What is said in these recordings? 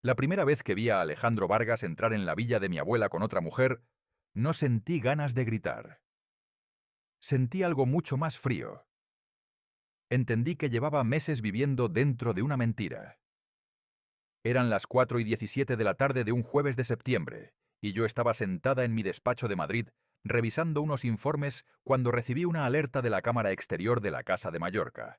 La primera vez que vi a Alejandro Vargas entrar en la villa de mi abuela con otra mujer, no sentí ganas de gritar. Sentí algo mucho más frío. Entendí que llevaba meses viviendo dentro de una mentira. Eran las 4:17 de la tarde de un jueves de septiembre, y yo estaba sentada en mi despacho de Madrid revisando unos informes cuando recibí una alerta de la cámara exterior de la Casa de Mallorca.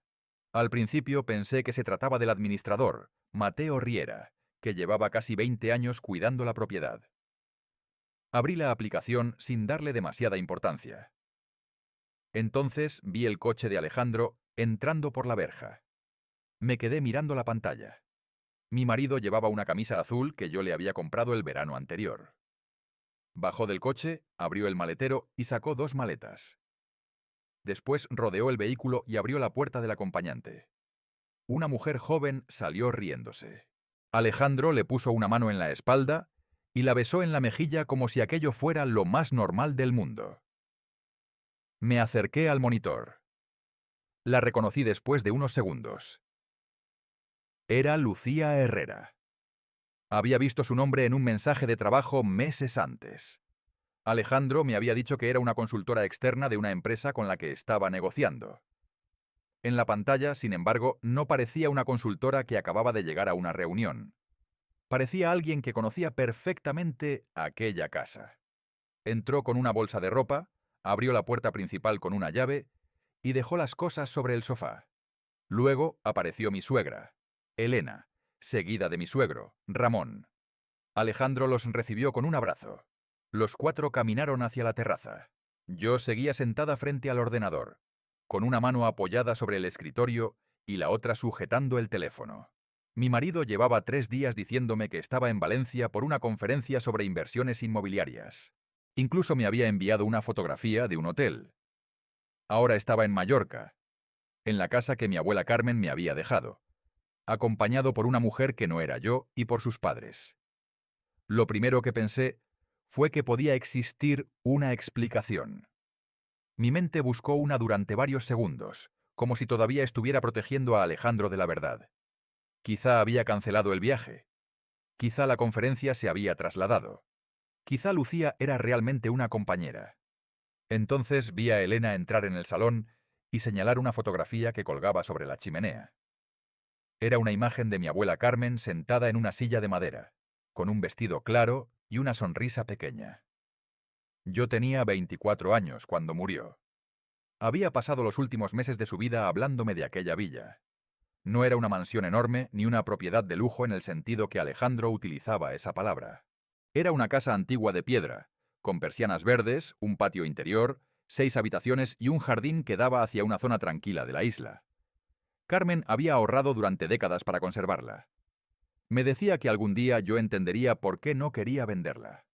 Al principio pensé que se trataba del administrador, Mateo Riera, que llevaba casi 20 años cuidando la propiedad. Abrí la aplicación sin darle demasiada importancia. Entonces vi el coche de Alejandro entrando por la verja. Me quedé mirando la pantalla. Mi marido llevaba una camisa azul que yo le había comprado el verano anterior. Bajó del coche, abrió el maletero y sacó 2 maletas. Después rodeó el vehículo y abrió la puerta del acompañante. Una mujer joven salió riéndose. Alejandro le puso una mano en la espalda y la besó en la mejilla como si aquello fuera lo más normal del mundo. Me acerqué al monitor. La reconocí después de unos segundos. Era Lucía Herrera. Había visto su nombre en un mensaje de trabajo meses antes. Alejandro me había dicho que era una consultora externa de una empresa con la que estaba negociando. En la pantalla, sin embargo, no parecía una consultora que acababa de llegar a una reunión. Parecía alguien que conocía perfectamente aquella casa. Entró con una bolsa de ropa, abrió la puerta principal con una llave y dejó las cosas sobre el sofá. Luego apareció mi suegra, Elena, seguida de mi suegro, Ramón. Alejandro los recibió con un abrazo. Los 4 caminaron hacia la terraza. Yo seguía sentada frente al ordenador, con una mano apoyada sobre el escritorio y la otra sujetando el teléfono. Mi marido llevaba 3 días diciéndome que estaba en Valencia por una conferencia sobre inversiones inmobiliarias. Incluso me había enviado una fotografía de un hotel. Ahora estaba en Mallorca, en la casa que mi abuela Carmen me había dejado, acompañado por una mujer que no era yo y por sus padres. Lo primero que pensé fue que podía existir una explicación. Mi mente buscó una durante varios segundos, como si todavía estuviera protegiendo a Alejandro de la verdad. Quizá había cancelado el viaje. Quizá la conferencia se había trasladado. Quizá Lucía era realmente una compañera. Entonces vi a Elena entrar en el salón y señalar una fotografía que colgaba sobre la chimenea. Era una imagen de mi abuela Carmen sentada en una silla de madera, con un vestido claro y una sonrisa pequeña. Yo tenía 24 años cuando murió. Había pasado los últimos meses de su vida hablándome de aquella villa. No era una mansión enorme ni una propiedad de lujo en el sentido que Alejandro utilizaba esa palabra. Era una casa antigua de piedra, con persianas verdes, un patio interior, 6 habitaciones y un jardín que daba hacia una zona tranquila de la isla. Carmen había ahorrado durante décadas para conservarla. Me decía que algún día yo entendería por qué no quería venderla.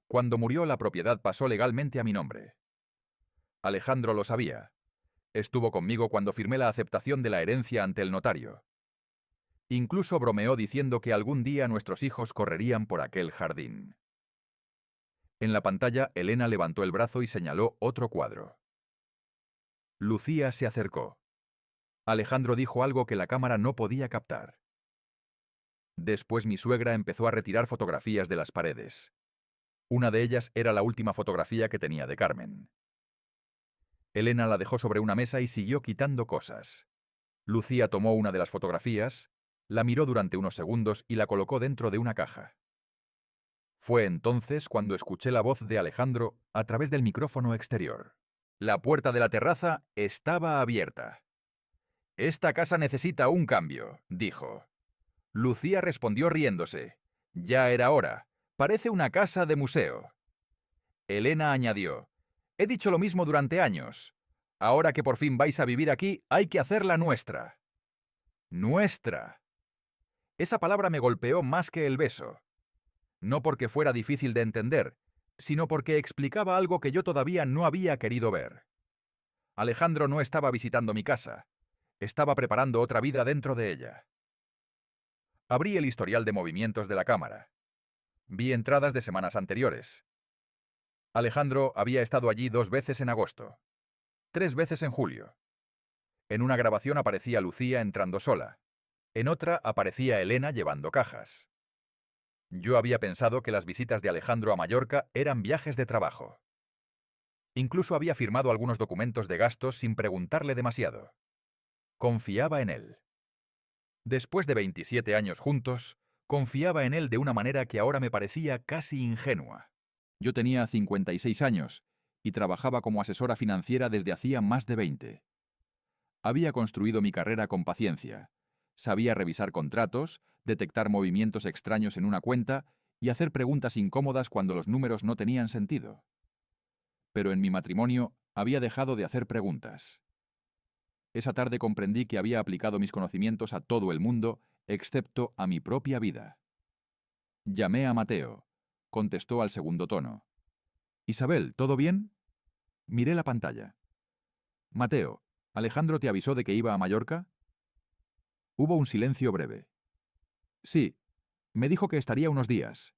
Cuando murió, la propiedad pasó legalmente a mi nombre. Alejandro lo sabía. Estuvo conmigo cuando firmé la aceptación de la herencia ante el notario. Incluso bromeó diciendo que algún día nuestros hijos correrían por aquel jardín. En la pantalla, Elena levantó el brazo y señaló otro cuadro. Lucía se acercó. Alejandro dijo algo que la cámara no podía captar. Después mi suegra empezó a retirar fotografías de las paredes. Una de ellas era la última fotografía que tenía de Carmen. Elena la dejó sobre una mesa y siguió quitando cosas. Lucía tomó una de las fotografías, la miró durante unos segundos y la colocó dentro de una caja. Fue entonces cuando escuché la voz de Alejandro a través del micrófono exterior. La puerta de la terraza estaba abierta. «Esta casa necesita un cambio», dijo. Lucía respondió riéndose. «Ya era hora. Parece una casa de museo». Elena añadió. «He dicho lo mismo durante años. Ahora que por fin vais a vivir aquí, hay que hacerla nuestra». «Nuestra». Esa palabra me golpeó más que el beso. No porque fuera difícil de entender, sino porque explicaba algo que yo todavía no había querido ver. Alejandro no estaba visitando mi casa. Estaba preparando otra vida dentro de ella. Abrí el historial de movimientos de la cámara. Vi entradas de semanas anteriores. Alejandro había estado allí 2 veces en agosto, 3 veces en julio. En una grabación aparecía Lucía entrando sola. En otra aparecía Elena llevando cajas. Yo había pensado que las visitas de Alejandro a Mallorca eran viajes de trabajo. Incluso había firmado algunos documentos de gastos sin preguntarle demasiado. Confiaba en él. Después de 27 años juntos, confiaba en él de una manera que ahora me parecía casi ingenua. Yo tenía 56 años y trabajaba como asesora financiera desde hacía más de 20. Había construido mi carrera con paciencia. Sabía revisar contratos, detectar movimientos extraños en una cuenta y hacer preguntas incómodas cuando los números no tenían sentido. Pero en mi matrimonio había dejado de hacer preguntas. Esa tarde comprendí que había aplicado mis conocimientos a todo el mundo, excepto a mi propia vida. Llamé a Mateo. Contestó al segundo tono. «Isabel, ¿todo bien?» Miré la pantalla. «Mateo, ¿Alejandro te avisó de que iba a Mallorca?» Hubo un silencio breve. «Sí, me dijo que estaría unos días».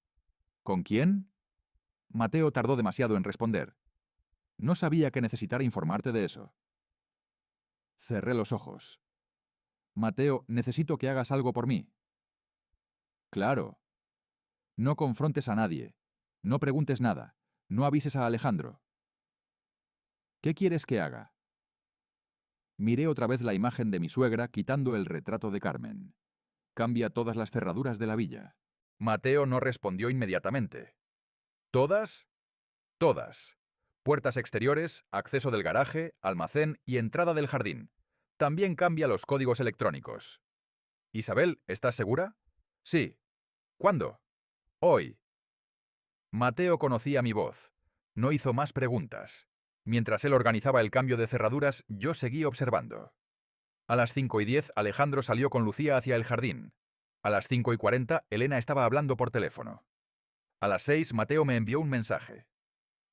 «¿Con quién?» Mateo tardó demasiado en responder. «No sabía que necesitara informarte de eso». Cerré los ojos. «Mateo, necesito que hagas algo por mí». «Claro». «No confrontes a nadie. No preguntes nada. No avises a Alejandro». «¿Qué quieres que haga?» Miré otra vez la imagen de mi suegra quitando el retrato de Carmen. «Cambia todas las cerraduras de la villa». Mateo no respondió inmediatamente. ¿Todas? Todas. Puertas exteriores, acceso del garaje, almacén y entrada del jardín. También cambia los códigos electrónicos. «Isabel, ¿estás segura?» «Sí». «¿Cuándo?» «Hoy». Mateo conocía mi voz. No hizo más preguntas. Mientras él organizaba el cambio de cerraduras, yo seguí observando. A las 5:10, Alejandro salió con Lucía hacia el jardín. A las 5:40, Elena estaba hablando por teléfono. A las 6, Mateo me envió un mensaje.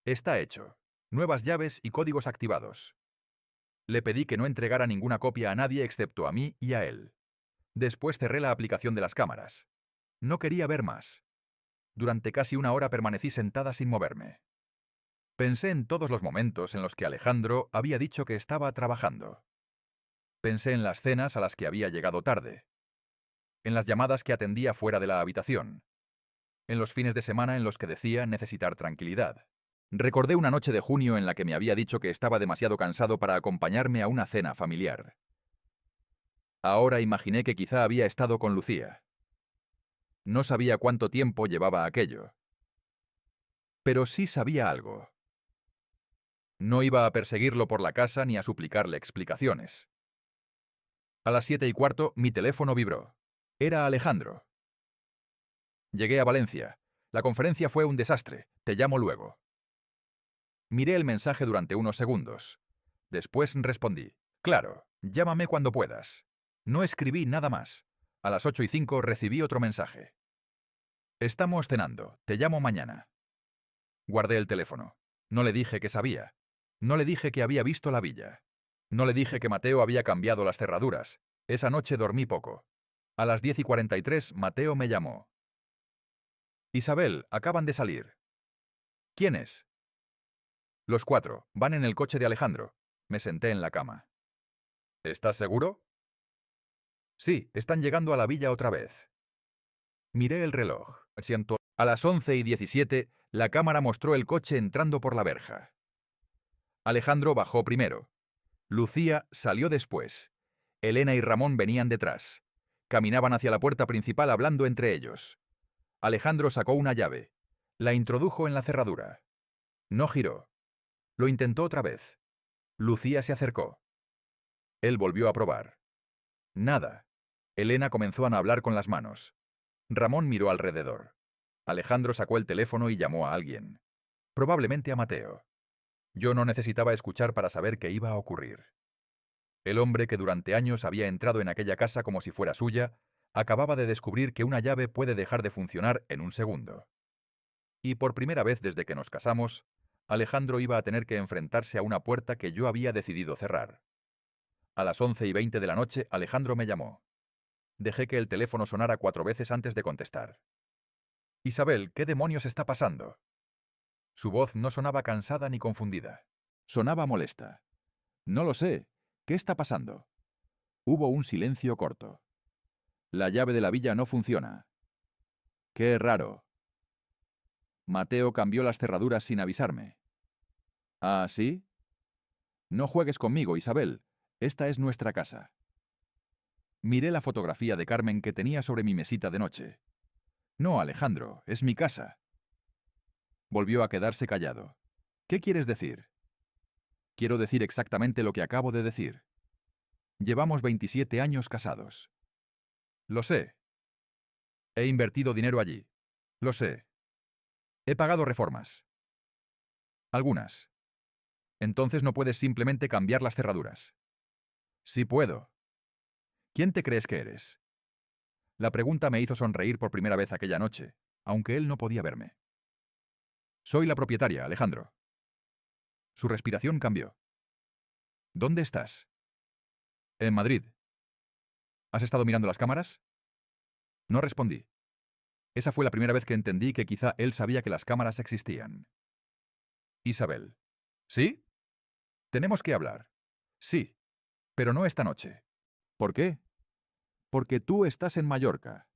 «Está hecho. Nuevas llaves y códigos activados». Le pedí que no entregara ninguna copia a nadie excepto a mí y a él. Después cerré la aplicación de las cámaras. No quería ver más. Durante casi una hora permanecí sentada sin moverme. Pensé en todos los momentos en los que Alejandro había dicho que estaba trabajando. Pensé en las cenas a las que había llegado tarde. En las llamadas que atendía fuera de la habitación. En los fines de semana en los que decía necesitar tranquilidad. Recordé una noche de junio en la que me había dicho que estaba demasiado cansado para acompañarme a una cena familiar. Ahora imaginé que quizá había estado con Lucía. No sabía cuánto tiempo llevaba aquello. Pero sí sabía algo. No iba a perseguirlo por la casa ni a suplicarle explicaciones. A las 7:15 mi teléfono vibró. Era Alejandro. «Llegué a Valencia. La conferencia fue un desastre. Te llamo luego». Miré el mensaje durante unos segundos. Después respondí. «Claro, llámame cuando puedas». No escribí nada más. A las 8:05 recibí otro mensaje. «Estamos cenando. Te llamo mañana». Guardé el teléfono. No le dije que sabía. No le dije que había visto la villa. No le dije que Mateo había cambiado las cerraduras. Esa noche dormí poco. A las 10:43 Mateo me llamó. «Isabel, acaban de salir». «¿Quiénes?» «Los 4. Van en el coche de Alejandro». Me senté en la cama. «¿Estás seguro?» «Sí, están llegando a la villa otra vez». Miré el reloj. A las 11:17, la cámara mostró el coche entrando por la verja. Alejandro bajó primero. Lucía salió después. Elena y Ramón venían detrás. Caminaban hacia la puerta principal hablando entre ellos. Alejandro sacó una llave. La introdujo en la cerradura. No giró. Lo intentó otra vez. Lucía se acercó. Él volvió a probar. Nada. Elena comenzó a hablar con las manos. Ramón miró alrededor. Alejandro sacó el teléfono y llamó a alguien. Probablemente a Mateo. Yo no necesitaba escuchar para saber qué iba a ocurrir. El hombre que durante años había entrado en aquella casa como si fuera suya, acababa de descubrir que una llave puede dejar de funcionar en un segundo. Y por primera vez desde que nos casamos, Alejandro iba a tener que enfrentarse a una puerta que yo había decidido cerrar. A las 11:20 de la noche, Alejandro me llamó. Dejé que el teléfono sonara 4 veces antes de contestar. «Isabel, ¿qué demonios está pasando?» Su voz no sonaba cansada ni confundida. Sonaba molesta. «No lo sé. ¿Qué está pasando?» Hubo un silencio corto. La llave de la villa no funciona. Qué raro. Mateo cambió las cerraduras sin avisarme. ¿Ah, sí? No juegues conmigo, Isabel. Esta es nuestra casa. Miré la fotografía de Carmen que tenía sobre mi mesita de noche. No, Alejandro, es mi casa. Volvió a quedarse callado. ¿Qué quieres decir? Quiero decir exactamente lo que acabo de decir. Llevamos 27 años casados. Lo sé. He invertido dinero allí. Lo sé. He pagado reformas. Algunas. Entonces no puedes simplemente cambiar las cerraduras. Sí puedo. ¿Quién te crees que eres? La pregunta me hizo sonreír por primera vez aquella noche, aunque él no podía verme. Soy la propietaria, Alejandro. Su respiración cambió. ¿Dónde estás? En Madrid. ¿Has estado mirando las cámaras? No respondí. Esa fue la primera vez que entendí que quizá él sabía que las cámaras existían. Isabel. ¿Sí? Tenemos que hablar. Sí, pero no esta noche. ¿Por qué? Porque tú estás en Mallorca.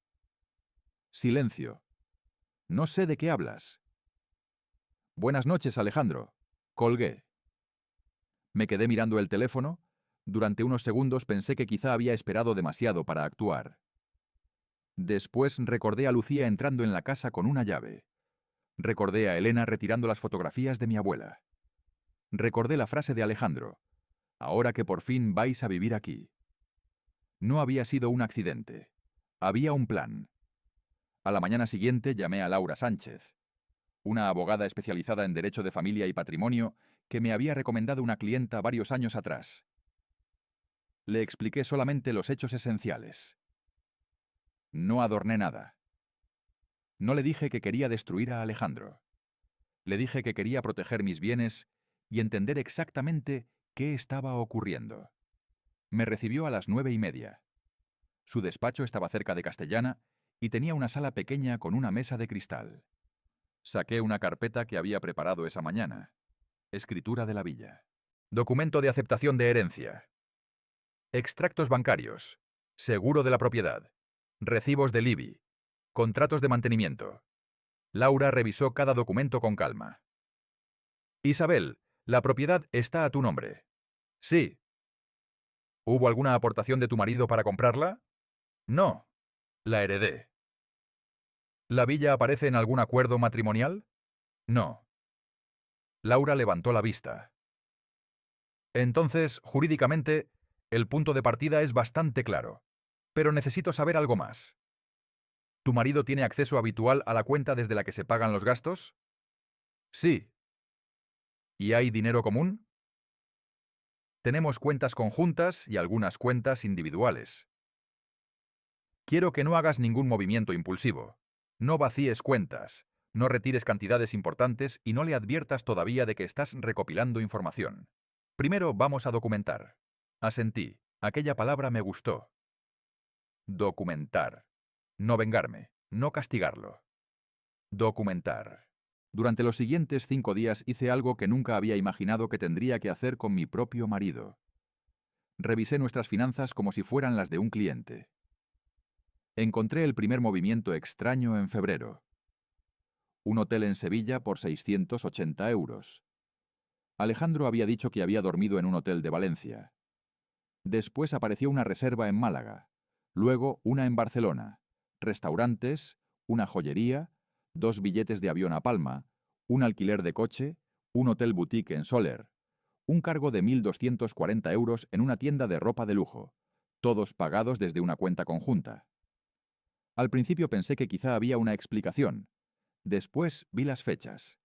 Silencio. No sé de qué hablas. Buenas noches, Alejandro. Colgué. Me quedé mirando el teléfono. Durante unos segundos pensé que quizá había esperado demasiado para actuar. Después recordé a Lucía entrando en la casa con una llave. Recordé a Elena retirando las fotografías de mi abuela. Recordé la frase de Alejandro. Ahora que por fin vais a vivir aquí. No había sido un accidente. Había un plan. A la mañana siguiente llamé a Laura Sánchez, una abogada especializada en derecho de familia y patrimonio que me había recomendado una clienta varios años atrás. Le expliqué solamente los hechos esenciales. No adorné nada. No le dije que quería destruir a Alejandro. Le dije que quería proteger mis bienes y entender exactamente qué estaba ocurriendo. Me recibió a las 9:30. Su despacho estaba cerca de Castellana y tenía una sala pequeña con una mesa de cristal. Saqué una carpeta que había preparado esa mañana. Escritura de la villa. Documento de aceptación de herencia. Extractos bancarios. Seguro de la propiedad. Recibos del IBI. Contratos de mantenimiento. Laura revisó cada documento con calma. Isabel, la propiedad está a tu nombre. Sí. ¿Hubo alguna aportación de tu marido para comprarla? No. La heredé. ¿La villa aparece en algún acuerdo matrimonial? No. Laura levantó la vista. Entonces, jurídicamente, el punto de partida es bastante claro. Pero necesito saber algo más. ¿Tu marido tiene acceso habitual a la cuenta desde la que se pagan los gastos? Sí. ¿Y hay dinero común? Tenemos cuentas conjuntas y algunas cuentas individuales. Quiero que no hagas ningún movimiento impulsivo. No vacíes cuentas, no retires cantidades importantes y no le adviertas todavía de que estás recopilando información. Primero vamos a documentar. Asentí. Aquella palabra me gustó. Documentar. No vengarme, no castigarlo. Documentar. Durante los siguientes 5 días hice algo que nunca había imaginado que tendría que hacer con mi propio marido. Revisé nuestras finanzas como si fueran las de un cliente. Encontré el primer movimiento extraño en febrero. Un hotel en Sevilla por 680 euros. Alejandro había dicho que había dormido en un hotel de Valencia. Después apareció una reserva en Málaga. Luego una en Barcelona. Restaurantes, una joyería, 2 billetes de avión a Palma, un alquiler de coche, un hotel boutique en Soler, un cargo de 1.240 euros en una tienda de ropa de lujo, todos pagados desde una cuenta conjunta. Al principio pensé que quizá había una explicación. Después vi las fechas.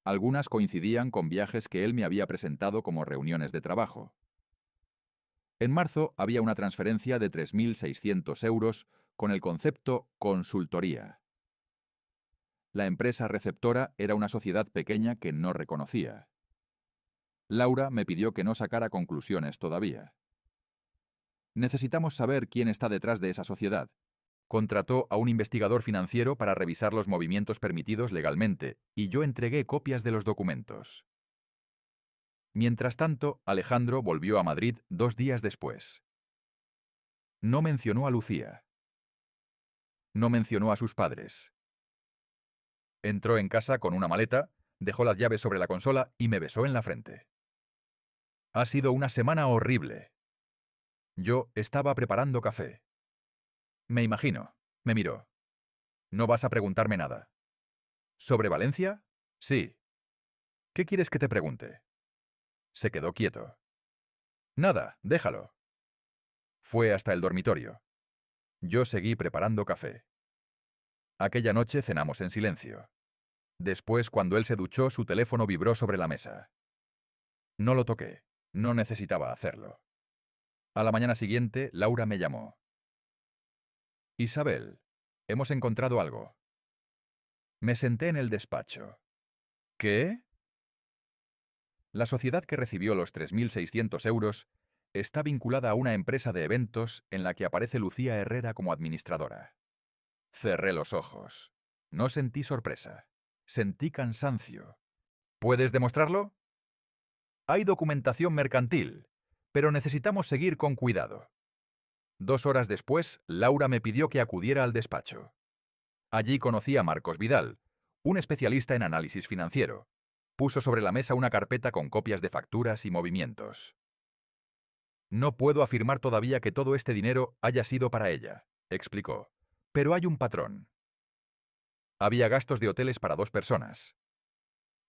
Algunas coincidían con viajes que él me había presentado como reuniones de trabajo. En marzo había una transferencia de 3.600 euros con el concepto consultoría. La empresa receptora era una sociedad pequeña que no reconocía. Laura me pidió que no sacara conclusiones todavía. Necesitamos saber quién está detrás de esa sociedad. Contrató a un investigador financiero para revisar los movimientos permitidos legalmente, y yo entregué copias de los documentos. Mientras tanto, Alejandro volvió a Madrid 2 días después. No mencionó a Lucía. No mencionó a sus padres. Entró en casa con una maleta, dejó las llaves sobre la consola y me besó en la frente. Ha sido una semana horrible. Yo estaba preparando café. Me imagino. Me miró. No vas a preguntarme nada. ¿Sobre Valencia? Sí. ¿Qué quieres que te pregunte? Se quedó quieto. Nada, déjalo. Fue hasta el dormitorio. Yo seguí preparando café. Aquella noche cenamos en silencio. Después, cuando él se duchó, su teléfono vibró sobre la mesa. No lo toqué. No necesitaba hacerlo. A la mañana siguiente, Laura me llamó. Isabel, hemos encontrado algo. Me senté en el despacho. ¿Qué? La sociedad que recibió los 3.600 euros está vinculada a una empresa de eventos en la que aparece Lucía Herrera como administradora. Cerré los ojos. No sentí sorpresa. Sentí cansancio. ¿Puedes demostrarlo? Hay documentación mercantil, pero necesitamos seguir con cuidado. 2 horas después, Laura me pidió que acudiera al despacho. Allí conocí a Marcos Vidal, un especialista en análisis financiero. Puso sobre la mesa una carpeta con copias de facturas y movimientos. No puedo afirmar todavía que todo este dinero haya sido para ella, explicó, pero hay un patrón. Había gastos de hoteles para 2 personas,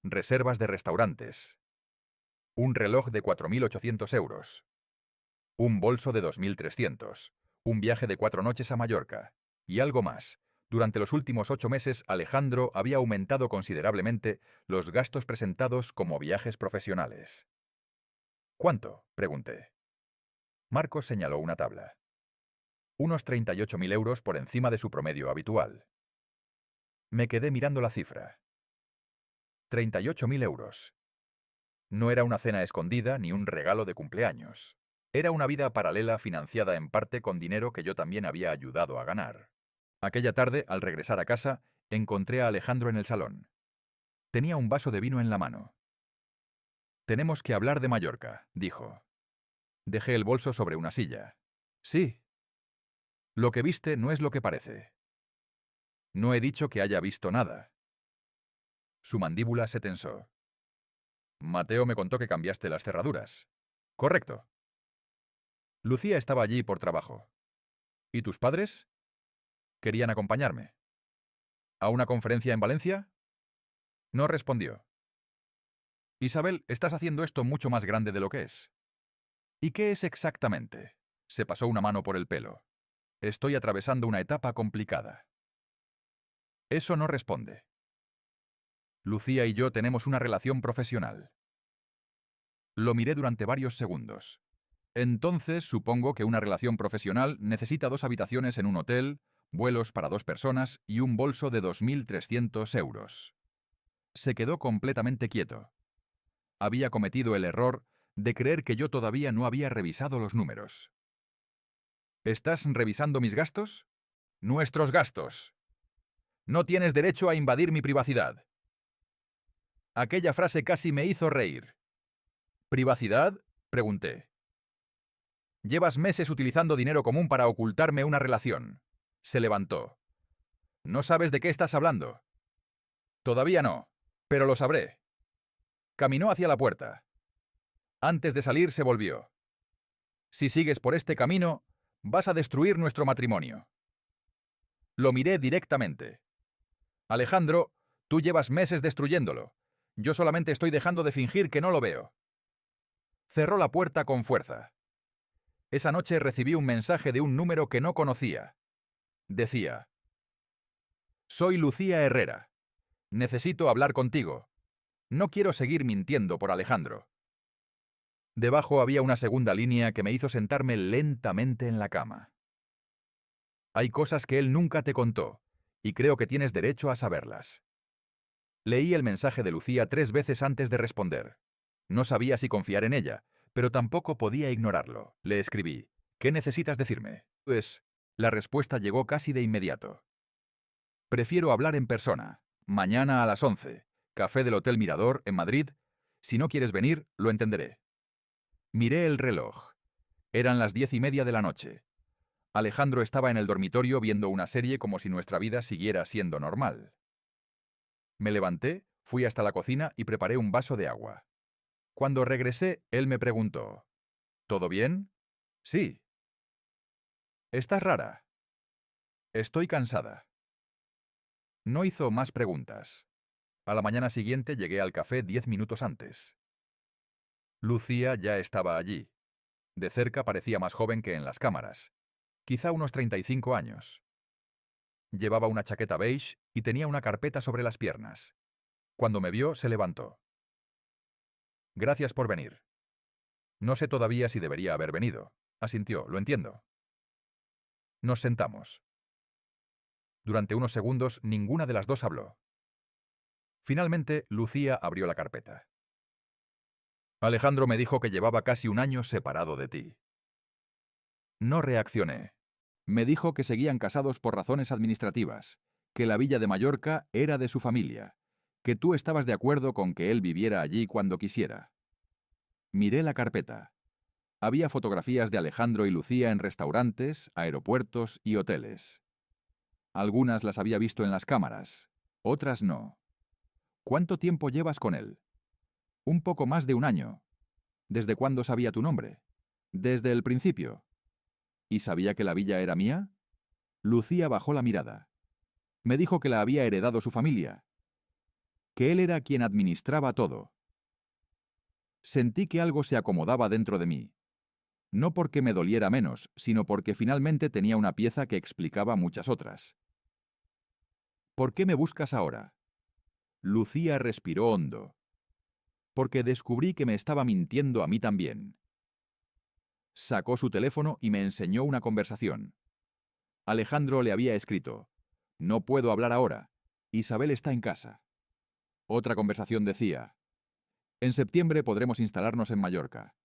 reservas de restaurantes, un reloj de 4.800 euros, un bolso de 2.300, un viaje de 4 noches a Mallorca, y algo más. Durante los últimos 8 meses, Alejandro había aumentado considerablemente los gastos presentados como viajes profesionales. ¿Cuánto?, pregunté. Marcos señaló una tabla. Unos 38.000 euros por encima de su promedio habitual. Me quedé mirando la cifra. 38.000 euros. No era una cena escondida ni un regalo de cumpleaños. Era una vida paralela financiada en parte con dinero que yo también había ayudado a ganar. Aquella tarde, al regresar a casa, encontré a Alejandro en el salón. Tenía un vaso de vino en la mano. Tenemos que hablar de Mallorca, dijo. Dejé el bolso sobre una silla. Sí. Lo que viste no es lo que parece. No he dicho que haya visto nada. Su mandíbula se tensó. Mateo me contó que cambiaste las cerraduras. Correcto. Lucía estaba allí por trabajo. ¿Y tus padres? Querían acompañarme. ¿A una conferencia en Valencia? No respondió. Isabel, estás haciendo esto mucho más grande de lo que es. ¿Y qué es exactamente? Se pasó una mano por el pelo. Estoy atravesando una etapa complicada. Eso no responde. Lucía y yo tenemos una relación profesional. Lo miré durante varios segundos. Entonces supongo que una relación profesional necesita 2 habitaciones en un hotel, vuelos para 2 personas y un bolso de 2.300 euros. Se quedó completamente quieto. Había cometido el error de creer que yo todavía no había revisado los números. ¿Estás revisando mis gastos? Nuestros gastos. No tienes derecho a invadir mi privacidad. Aquella frase casi me hizo reír. ¿Privacidad?, pregunté. Llevas meses utilizando dinero común para ocultarme una relación. Se levantó. ¿No sabes de qué estás hablando? Todavía no, pero lo sabré. Caminó hacia la puerta. Antes de salir se volvió. Si sigues por este camino, vas a destruir nuestro matrimonio. Lo miré directamente. Alejandro, tú llevas meses destruyéndolo. Yo solamente estoy dejando de fingir que no lo veo. Cerró la puerta con fuerza. Esa noche recibí un mensaje de un número que no conocía. Decía: Soy Lucía Herrera. Necesito hablar contigo. No quiero seguir mintiendo por Alejandro. Debajo había una segunda línea que me hizo sentarme lentamente en la cama. Hay cosas que él nunca te contó, y creo que tienes derecho a saberlas. Leí el mensaje de Lucía 3 veces antes de responder. No sabía si confiar en ella, pero tampoco podía ignorarlo. Le escribí: ¿Qué necesitas decirme? Pues, la respuesta llegó casi de inmediato. Prefiero hablar en persona. Mañana a las 11. Café del Hotel Mirador, en Madrid. Si no quieres venir, lo entenderé. Miré el reloj. Eran las 10:30 de la noche. Alejandro estaba en el dormitorio viendo una serie como si nuestra vida siguiera siendo normal. Me levanté, fui hasta la cocina y preparé un vaso de agua. Cuando regresé, él me preguntó, ¿todo bien? Sí. ¿Estás rara? Estoy cansada. No hizo más preguntas. A la mañana siguiente llegué al café 10 minutos antes. Lucía ya estaba allí. De cerca parecía más joven que en las cámaras. Quizá unos 35 años. Llevaba una chaqueta beige y tenía una carpeta sobre las piernas. Cuando me vio, se levantó. Gracias por venir. No sé todavía si debería haber venido. Asintió, lo entiendo. Nos sentamos. Durante unos segundos, ninguna de las dos habló. Finalmente, Lucía abrió la carpeta. Alejandro me dijo que llevaba casi un año separado de ti. No reaccioné. Me dijo que seguían casados por razones administrativas, que la villa de Mallorca era de su familia, que tú estabas de acuerdo con que él viviera allí cuando quisiera. Miré la carpeta. Había fotografías de Alejandro y Lucía en restaurantes, aeropuertos y hoteles. Algunas las había visto en las cámaras, otras no. ¿Cuánto tiempo llevas con él? Un poco más de un año. ¿Desde cuándo sabía tu nombre? Desde el principio. ¿Y sabía que la villa era mía? Lucía bajó la mirada. Me dijo que la había heredado su familia, que él era quien administraba todo. Sentí que algo se acomodaba dentro de mí. No porque me doliera menos, sino porque finalmente tenía una pieza que explicaba muchas otras. ¿Por qué me buscas ahora? Lucía respiró hondo. Porque descubrí que me estaba mintiendo a mí también. Sacó su teléfono y me enseñó una conversación. Alejandro le había escrito: no puedo hablar ahora. Isabel está en casa. Otra conversación decía: en septiembre podremos instalarnos en Mallorca.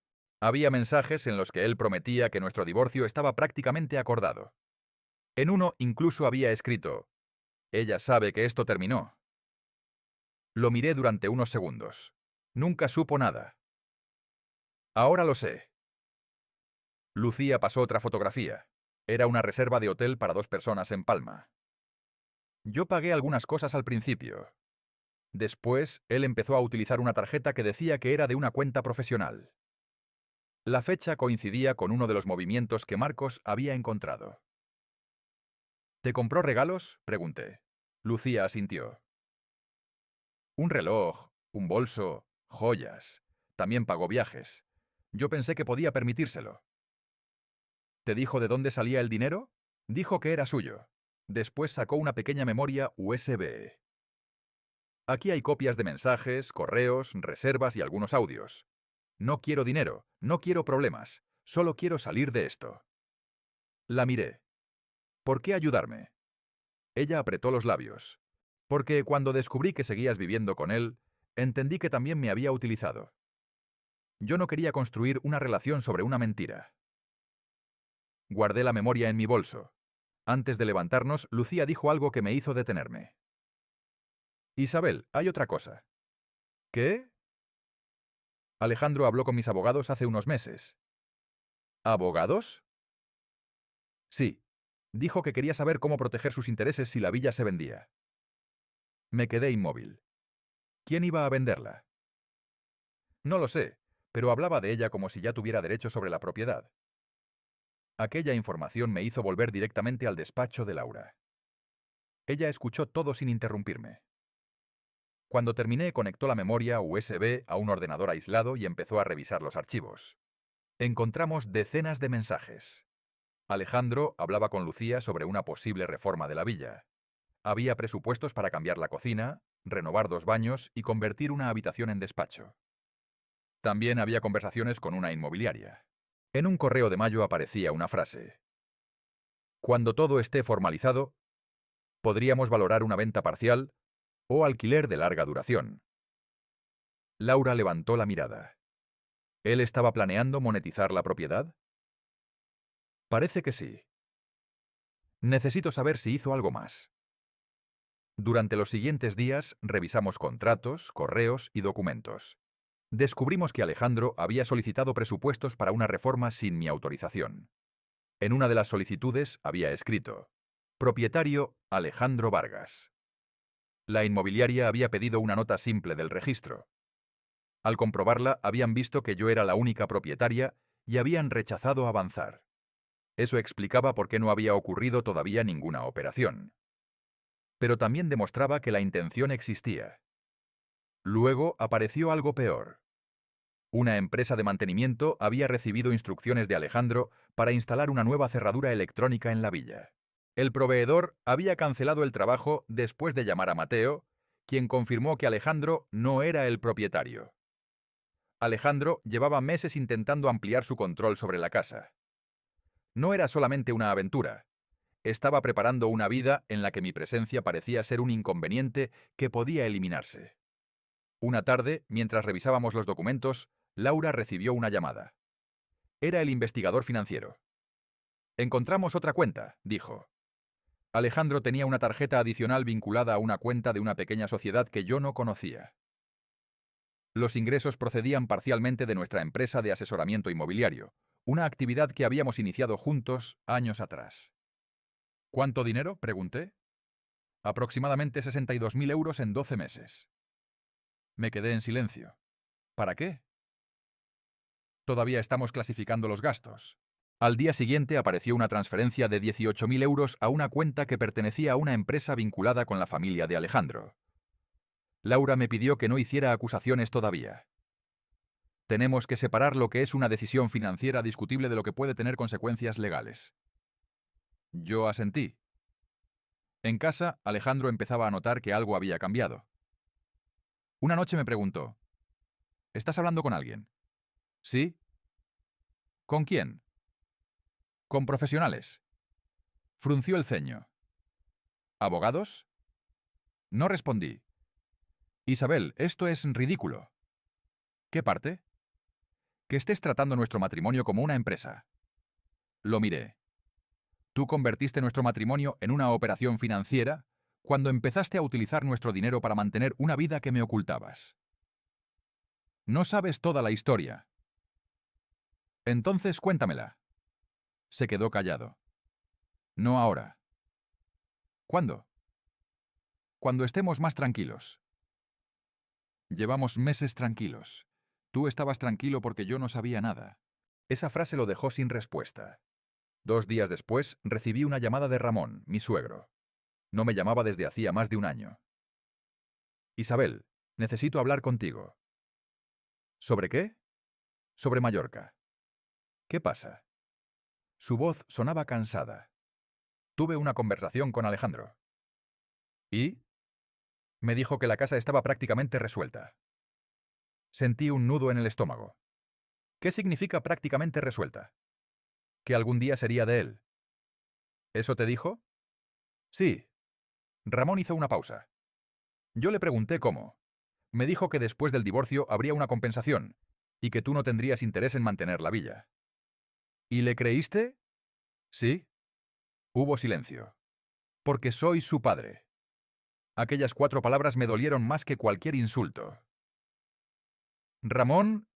Había mensajes en los que él prometía que nuestro divorcio estaba prácticamente acordado. En uno incluso había escrito: ella sabe que esto terminó. Lo miré durante unos segundos. Nunca supo nada. Ahora lo sé. Lucía pasó otra fotografía. Era una reserva de hotel para 2 personas en Palma. Yo pagué algunas cosas al principio. Después, él empezó a utilizar una tarjeta que decía que era de una cuenta profesional. La fecha coincidía con uno de los movimientos que Marcos había encontrado. ¿Te compró regalos?, pregunté. Lucía asintió. Un reloj, un bolso, joyas. También pagó viajes. Yo pensé que podía permitírselo. ¿Te dijo de dónde salía el dinero? Dijo que era suyo. Después sacó una pequeña memoria USB. Aquí hay copias de mensajes, correos, reservas y algunos audios. No quiero dinero, no quiero problemas, solo quiero salir de esto. La miré. ¿Por qué ayudarme? Ella apretó los labios. Porque cuando descubrí que seguías viviendo con él, entendí que también me había utilizado. Yo no quería construir una relación sobre una mentira. Guardé la memoria en mi bolso. Antes de levantarnos, Lucía dijo algo que me hizo detenerme. Isabel, hay otra cosa. ¿Qué? Alejandro habló con mis abogados hace unos meses. ¿Abogados? Sí. Dijo que quería saber cómo proteger sus intereses si la villa se vendía. Me quedé inmóvil. ¿Quién iba a venderla? No lo sé, pero hablaba de ella como si ya tuviera derecho sobre la propiedad. Aquella información me hizo volver directamente al despacho de Laura. Ella escuchó todo sin interrumpirme. Cuando terminé, conectó la memoria USB a un ordenador aislado y empezó a revisar los archivos. Encontramos decenas de mensajes. Alejandro hablaba con Lucía sobre una posible reforma de la villa. Había presupuestos para cambiar la cocina, renovar 2 baños y convertir una habitación en despacho. También había conversaciones con una inmobiliaria. En un correo de mayo aparecía una frase: cuando todo esté formalizado, podríamos valorar una venta parcial o alquiler de larga duración. Laura levantó la mirada. ¿Él estaba planeando monetizar la propiedad? Parece que sí. Necesito saber si hizo algo más. Durante los siguientes días revisamos contratos, correos y documentos. Descubrimos que Alejandro había solicitado presupuestos para una reforma sin mi autorización. En una de las solicitudes había escrito: propietario Alejandro Vargas. La inmobiliaria había pedido una nota simple del registro. Al comprobarla, habían visto que yo era la única propietaria y habían rechazado avanzar. Eso explicaba por qué no había ocurrido todavía ninguna operación. Pero también demostraba que la intención existía. Luego apareció algo peor. Una empresa de mantenimiento había recibido instrucciones de Alejandro para instalar una nueva cerradura electrónica en la villa. El proveedor había cancelado el trabajo después de llamar a Mateo, quien confirmó que Alejandro no era el propietario. Alejandro llevaba meses intentando ampliar su control sobre la casa. No era solamente una aventura. Estaba preparando una vida en la que mi presencia parecía ser un inconveniente que podía eliminarse. Una tarde, mientras revisábamos los documentos, Laura recibió una llamada. Era el investigador financiero. Encontramos otra cuenta, dijo. Alejandro tenía una tarjeta adicional vinculada a una cuenta de una pequeña sociedad que yo no conocía. Los ingresos procedían parcialmente de nuestra empresa de asesoramiento inmobiliario, una actividad que habíamos iniciado juntos años atrás. ¿Cuánto dinero?, pregunté. Aproximadamente 62.000 euros en 12 meses. Me quedé en silencio. ¿Para qué? Todavía estamos clasificando los gastos. Al día siguiente apareció una transferencia de 18.000 euros a una cuenta que pertenecía a una empresa vinculada con la familia de Alejandro. Laura me pidió que no hiciera acusaciones todavía. Tenemos que separar lo que es una decisión financiera discutible de lo que puede tener consecuencias legales. Yo asentí. En casa, Alejandro empezaba a notar que algo había cambiado. Una noche me preguntó: ¿estás hablando con alguien? ¿Sí? ¿Con quién? Con profesionales. Frunció el ceño. ¿Abogados? No respondí. Isabel, esto es ridículo. ¿Qué parte? Que estés tratando nuestro matrimonio como una empresa. Lo miré. Tú convertiste nuestro matrimonio en una operación financiera cuando empezaste a utilizar nuestro dinero para mantener una vida que me ocultabas. No sabes toda la historia. Entonces cuéntamela. Se quedó callado. No ahora. ¿Cuándo? Cuando estemos más tranquilos. Llevamos meses tranquilos. Tú estabas tranquilo porque yo no sabía nada. Esa frase lo dejó sin respuesta. 2 días después, recibí una llamada de Ramón, mi suegro. No me llamaba desde hacía más de un año. Isabel, necesito hablar contigo. ¿Sobre qué? Sobre Mallorca. ¿Qué pasa? Su voz sonaba cansada. Tuve una conversación con Alejandro. ¿Y? Me dijo que la casa estaba prácticamente resuelta. Sentí un nudo en el estómago. ¿Qué significa prácticamente resuelta? Que algún día sería de él. ¿Eso te dijo? Sí. Ramón hizo una pausa. Yo le pregunté cómo. Me dijo que después del divorcio habría una compensación y que tú no tendrías interés en mantener la villa. ¿Y le creíste? Sí. Hubo silencio. Porque soy su padre. Aquellas 4 palabras me dolieron más que cualquier insulto. Ramón,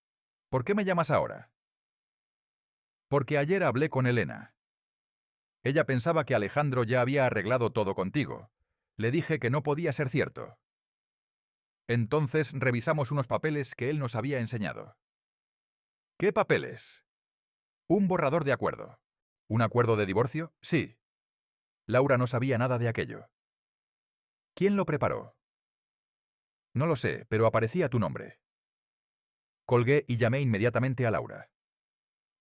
¿por qué me llamas ahora? Porque ayer hablé con Elena. Ella pensaba que Alejandro ya había arreglado todo contigo. Le dije que no podía ser cierto. Entonces revisamos unos papeles que él nos había enseñado. ¿Qué papeles? Un borrador de acuerdo. ¿Un acuerdo de divorcio? Sí. Laura no sabía nada de aquello. ¿Quién lo preparó? No lo sé, pero aparecía tu nombre. Colgué y llamé inmediatamente a Laura.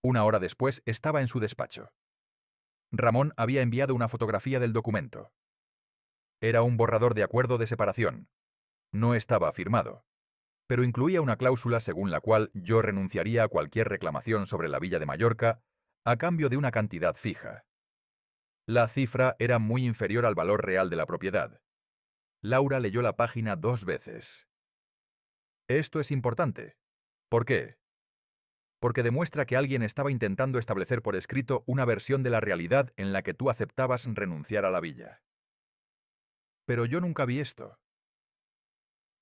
1 hora después estaba en su despacho. Ramón había enviado una fotografía del documento. Era un borrador de acuerdo de separación. No estaba firmado, pero incluía una cláusula según la cual yo renunciaría a cualquier reclamación sobre la villa de Mallorca a cambio de una cantidad fija. La cifra era muy inferior al valor real de la propiedad. Laura leyó la página 2 veces. Esto es importante. ¿Por qué? Porque demuestra que alguien estaba intentando establecer por escrito una versión de la realidad en la que tú aceptabas renunciar a la villa. Pero yo nunca vi esto.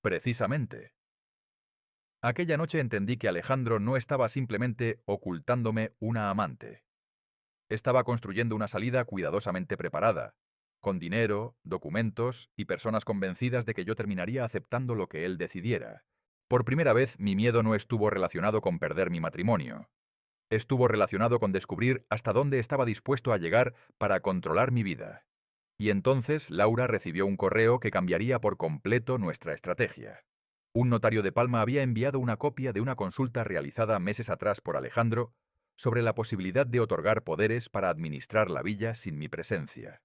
Precisamente. Aquella noche entendí que Alejandro no estaba simplemente ocultándome una amante. Estaba construyendo una salida cuidadosamente preparada, con dinero, documentos y personas convencidas de que yo terminaría aceptando lo que él decidiera. Por primera vez, mi miedo no estuvo relacionado con perder mi matrimonio. Estuvo relacionado con descubrir hasta dónde estaba dispuesto a llegar para controlar mi vida. Y entonces Laura recibió un correo que cambiaría por completo nuestra estrategia. Un notario de Palma había enviado una copia de una consulta realizada meses atrás por Alejandro sobre la posibilidad de otorgar poderes para administrar la villa sin mi presencia.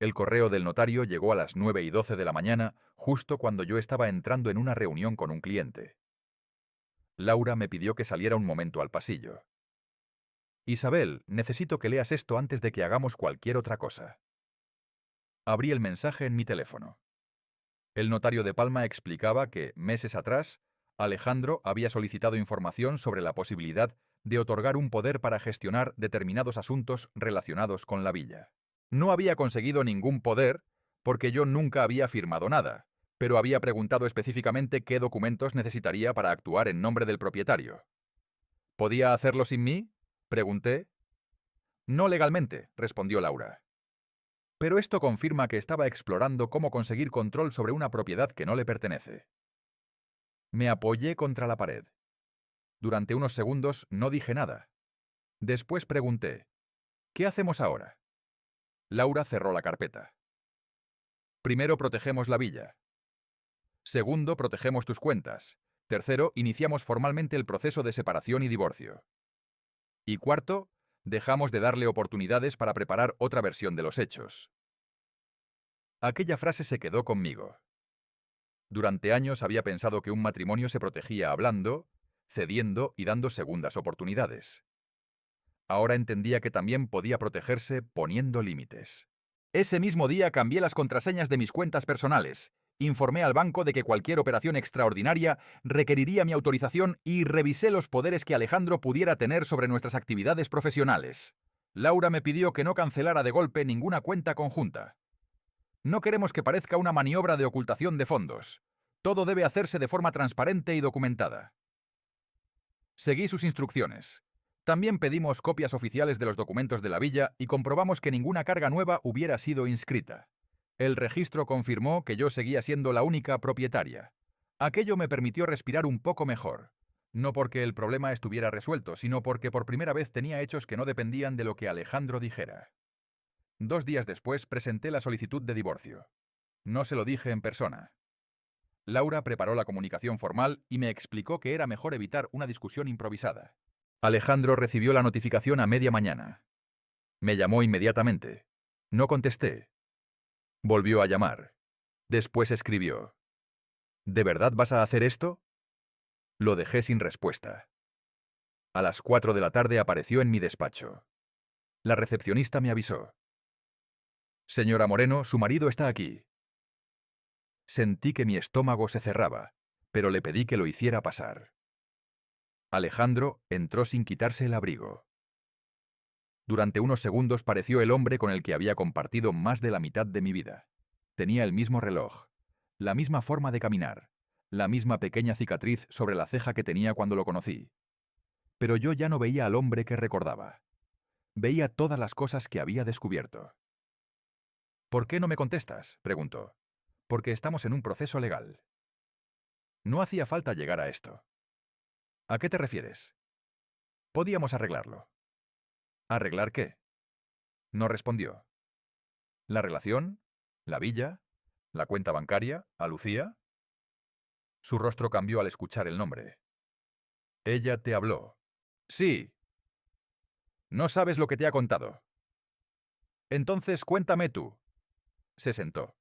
El correo del notario llegó a las 9:12 de la mañana, justo cuando yo estaba entrando en una reunión con un cliente. Laura me pidió que saliera un momento al pasillo. Isabel, necesito que leas esto antes de que hagamos cualquier otra cosa. Abrí el mensaje en mi teléfono. El notario de Palma explicaba que, meses atrás, Alejandro había solicitado información sobre la posibilidad de otorgar un poder para gestionar determinados asuntos relacionados con la villa. No había conseguido ningún poder porque yo nunca había firmado nada, pero había preguntado específicamente qué documentos necesitaría para actuar en nombre del propietario. ¿Podía hacerlo sin mí?, pregunté. No legalmente, respondió Laura. Pero esto confirma que estaba explorando cómo conseguir control sobre una propiedad que no le pertenece. Me apoyé contra la pared. Durante unos segundos no dije nada. Después pregunté, ¿qué hacemos ahora? Laura cerró la carpeta. Primero protegemos la villa. Segundo, protegemos tus cuentas. Tercero, iniciamos formalmente el proceso de separación y divorcio. Y cuarto, dejamos de darle oportunidades para preparar otra versión de los hechos. Aquella frase se quedó conmigo. Durante años había pensado que un matrimonio se protegía hablando, cediendo y dando segundas oportunidades. Ahora entendía que también podía protegerse poniendo límites. Ese mismo día cambié las contraseñas de mis cuentas personales. Informé al banco de que cualquier operación extraordinaria requeriría mi autorización y revisé los poderes que Alejandro pudiera tener sobre nuestras actividades profesionales. Laura me pidió que no cancelara de golpe ninguna cuenta conjunta. No queremos que parezca una maniobra de ocultación de fondos. Todo debe hacerse de forma transparente y documentada. Seguí sus instrucciones. También pedimos copias oficiales de los documentos de la villa y comprobamos que ninguna carga nueva hubiera sido inscrita. El registro confirmó que yo seguía siendo la única propietaria. Aquello me permitió respirar un poco mejor. No porque el problema estuviera resuelto, sino porque por primera vez tenía hechos que no dependían de lo que Alejandro dijera. 2 días después presenté la solicitud de divorcio. No se lo dije en persona. Laura preparó la comunicación formal y me explicó que era mejor evitar una discusión improvisada. Alejandro recibió la notificación a media mañana. Me llamó inmediatamente. No contesté. Volvió a llamar. Después escribió. ¿De verdad vas a hacer esto? Lo dejé sin respuesta. A las 4 de la tarde apareció en mi despacho. La recepcionista me avisó. Señora Moreno, su marido está aquí. Sentí que mi estómago se cerraba, pero le pedí que lo hiciera pasar. Alejandro entró sin quitarse el abrigo. Durante unos segundos pareció el hombre con el que había compartido más de la mitad de mi vida. Tenía el mismo reloj, la misma forma de caminar, la misma pequeña cicatriz sobre la ceja que tenía cuando lo conocí. Pero yo ya no veía al hombre que recordaba. Veía todas las cosas que había descubierto. ¿Por qué no me contestas?, preguntó. Porque estamos en un proceso legal. No hacía falta llegar a esto. ¿A qué te refieres? Podíamos arreglarlo. ¿Arreglar qué? No respondió. ¿La relación? ¿La villa? ¿La cuenta bancaria? ¿A Lucía? Su rostro cambió al escuchar el nombre. Ella te habló. Sí. No sabes lo que te ha contado. Entonces cuéntame tú. Se sentó.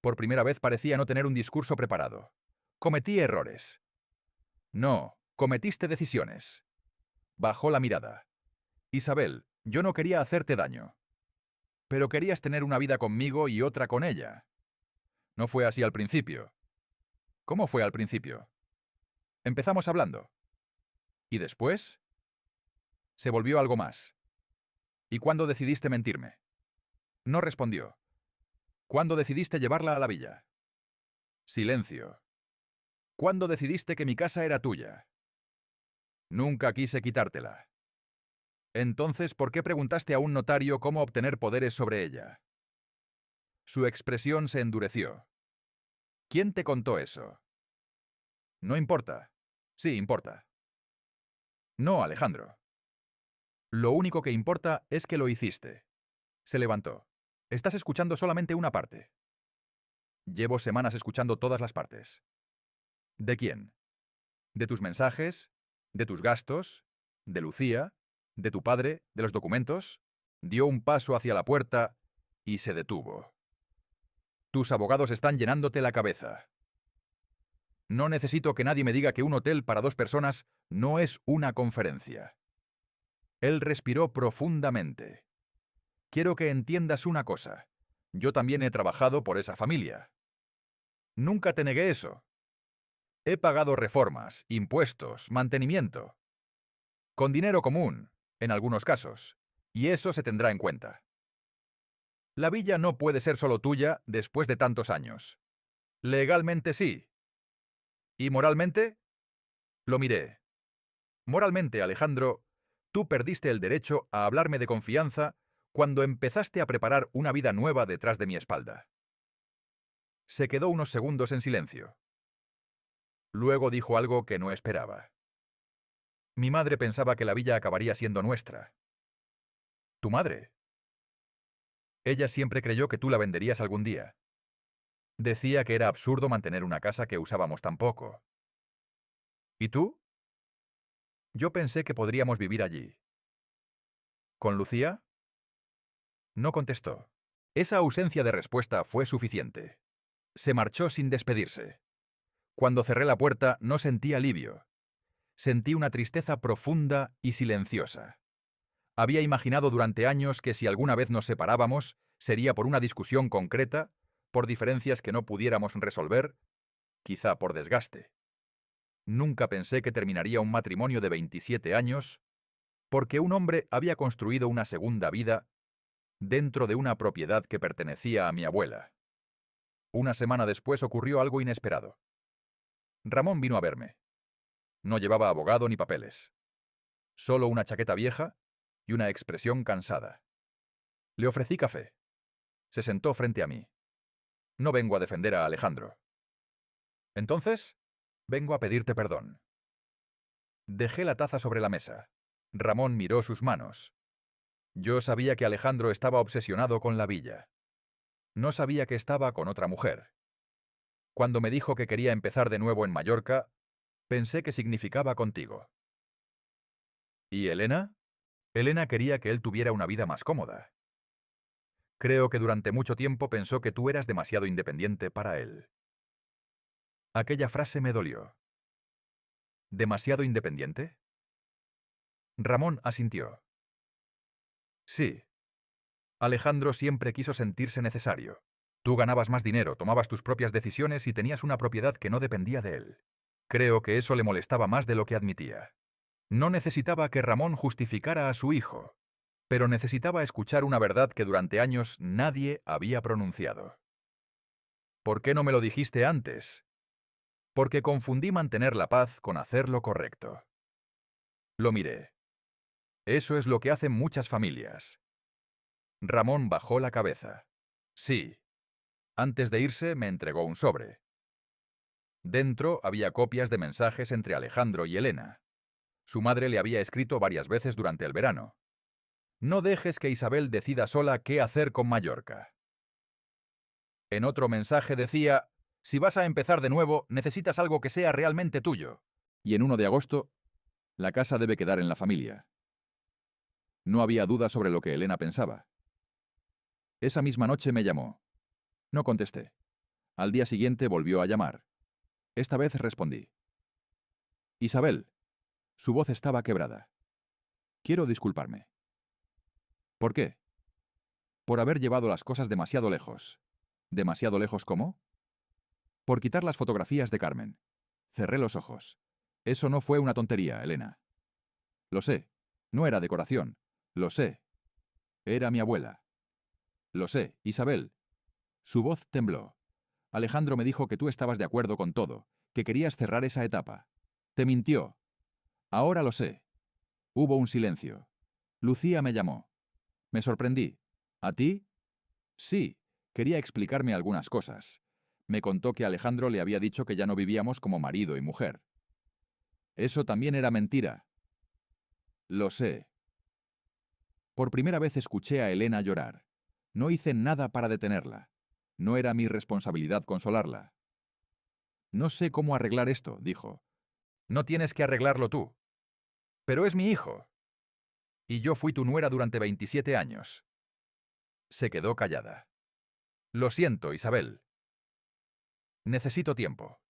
Por primera vez parecía no tener un discurso preparado. Cometí errores. No, cometiste decisiones. Bajó la mirada. Isabel, yo no quería hacerte daño. Pero querías tener una vida conmigo y otra con ella. No fue así al principio. ¿Cómo fue al principio? Empezamos hablando. ¿Y después? Se volvió algo más. ¿Y cuándo decidiste mentirme? No respondió. ¿Cuándo decidiste llevarla a la villa? Silencio. ¿Cuándo decidiste que mi casa era tuya? Nunca quise quitártela. Entonces, ¿por qué preguntaste a un notario cómo obtener poderes sobre ella? Su expresión se endureció. ¿Quién te contó eso? No importa. Sí, importa. No, Alejandro. Lo único que importa es que lo hiciste. Se levantó. Estás escuchando solamente una parte. Llevo semanas escuchando todas las partes. ¿De quién? ¿De tus mensajes? ¿De tus gastos? ¿De Lucía? ¿De tu padre? ¿De los documentos? Dio un paso hacia la puerta y se detuvo. Tus abogados están llenándote la cabeza. No necesito que nadie me diga que un hotel para 2 personas no es una conferencia. Él respiró profundamente. Quiero que entiendas una cosa. Yo también he trabajado por esa familia. Nunca te negué eso. He pagado reformas, impuestos, mantenimiento. Con dinero común, en algunos casos. Y eso se tendrá en cuenta. La villa no puede ser solo tuya después de tantos años. Legalmente sí. ¿Y moralmente? Lo miré. Moralmente, Alejandro, tú perdiste el derecho a hablarme de confianza cuando empezaste a preparar una vida nueva detrás de mi espalda. Se quedó unos segundos en silencio. Luego dijo algo que no esperaba. Mi madre pensaba que la villa acabaría siendo nuestra. ¿Tu madre? Ella siempre creyó que tú la venderías algún día. Decía que era absurdo mantener una casa que usábamos tan poco. ¿Y tú? Yo pensé que podríamos vivir allí. ¿Con Lucía? No contestó. Esa ausencia de respuesta fue suficiente. Se marchó sin despedirse. Cuando cerré la puerta no sentí alivio. Sentí una tristeza profunda y silenciosa. Había imaginado durante años que si alguna vez nos separábamos, sería por una discusión concreta, por diferencias que no pudiéramos resolver, quizá por desgaste. Nunca pensé que terminaría un matrimonio de 27 años porque un hombre había construido una segunda vida dentro de una propiedad que pertenecía a mi abuela. Una semana después ocurrió algo inesperado. Ramón vino a verme. No llevaba abogado ni papeles. Solo una chaqueta vieja y una expresión cansada. Le ofrecí café. Se sentó frente a mí. No vengo a defender a Alejandro. Entonces, vengo a pedirte perdón. Dejé la taza sobre la mesa. Ramón miró sus manos. Yo sabía que Alejandro estaba obsesionado con la villa. No sabía que estaba con otra mujer. Cuando me dijo que quería empezar de nuevo en Mallorca, pensé que significaba contigo. ¿Y Elena? Elena quería que él tuviera una vida más cómoda. Creo que durante mucho tiempo pensó que tú eras demasiado independiente para él. Aquella frase me dolió. ¿Demasiado independiente? Ramón asintió. Sí. Alejandro siempre quiso sentirse necesario. Tú ganabas más dinero, tomabas tus propias decisiones y tenías una propiedad que no dependía de él. Creo que eso le molestaba más de lo que admitía. No necesitaba que Ramón justificara a su hijo, pero necesitaba escuchar una verdad que durante años nadie había pronunciado. ¿Por qué no me lo dijiste antes? Porque confundí mantener la paz con hacer lo correcto. Lo miré. Eso es lo que hacen muchas familias. Ramón bajó la cabeza. Sí. Antes de irse me entregó un sobre. Dentro había copias de mensajes entre Alejandro y Elena. Su madre le había escrito varias veces durante el verano. No dejes que Isabel decida sola qué hacer con Mallorca. En otro mensaje decía, si vas a empezar de nuevo, necesitas algo que sea realmente tuyo. Y en 1 de agosto, la casa debe quedar en la familia. No había duda sobre lo que Elena pensaba. Esa misma noche me llamó. No contesté. Al día siguiente volvió a llamar. Esta vez respondí. Isabel. Su voz estaba quebrada. Quiero disculparme. ¿Por qué? Por haber llevado las cosas demasiado lejos. ¿Demasiado lejos cómo? Por quitar las fotografías de Carmen. Cerré los ojos. Eso no fue una tontería, Elena. Lo sé. No era decoración. Lo sé. Era mi abuela. Lo sé, Isabel. Su voz tembló. Alejandro me dijo que tú estabas de acuerdo con todo, que querías cerrar esa etapa. Te mintió. Ahora lo sé. Hubo un silencio. Lucía me llamó. Me sorprendí. ¿A ti? Sí. Quería explicarme algunas cosas. Me contó que Alejandro le había dicho que ya no vivíamos como marido y mujer. Eso también era mentira. Lo sé. Por primera vez escuché a Elena llorar. No hice nada para detenerla. No era mi responsabilidad consolarla. No sé cómo arreglar esto, dijo. No tienes que arreglarlo tú. Pero es mi hijo. Y yo fui tu nuera durante 27 años. Se quedó callada. Lo siento, Isabel. Necesito tiempo.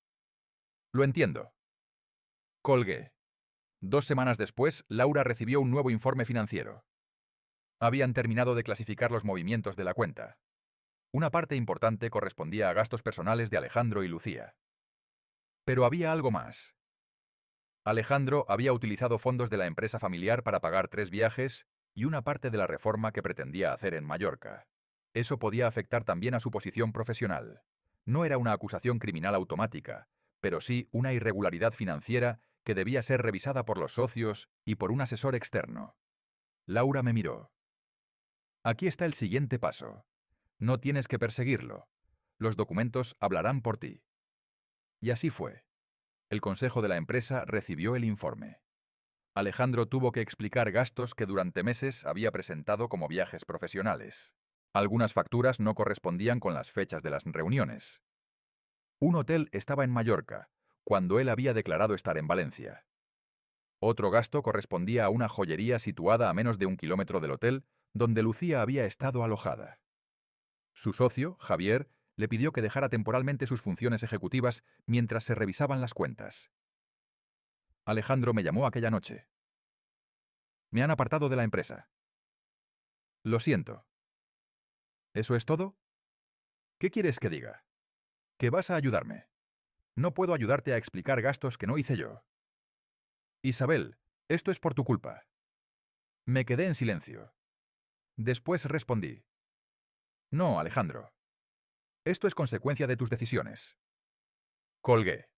Lo entiendo. Colgué. 2 semanas después, Laura recibió un nuevo informe financiero. Habían terminado de clasificar los movimientos de la cuenta. Una parte importante correspondía a gastos personales de Alejandro y Lucía. Pero había algo más. Alejandro había utilizado fondos de la empresa familiar para pagar 3 viajes y una parte de la reforma que pretendía hacer en Mallorca. Eso podía afectar también a su posición profesional. No era una acusación criminal automática, pero sí una irregularidad financiera que debía ser revisada por los socios y por un asesor externo. Laura me miró. Aquí está el siguiente paso. No tienes que perseguirlo. Los documentos hablarán por ti. Y así fue. El consejo de la empresa recibió el informe. Alejandro tuvo que explicar gastos que durante meses había presentado como viajes profesionales. Algunas facturas no correspondían con las fechas de las reuniones. Un hotel estaba en Mallorca, cuando él había declarado estar en Valencia. Otro gasto correspondía a una joyería situada a menos de 1 kilómetro del hotel donde Lucía había estado alojada. Su socio, Javier, le pidió que dejara temporalmente sus funciones ejecutivas mientras se revisaban las cuentas. Alejandro me llamó aquella noche. Me han apartado de la empresa. Lo siento. ¿Eso es todo? ¿Qué quieres que diga? Que vas a ayudarme. No puedo ayudarte a explicar gastos que no hice yo. Isabel, esto es por tu culpa. Me quedé en silencio. Después respondí. No, Alejandro. Esto es consecuencia de tus decisiones. Colgué.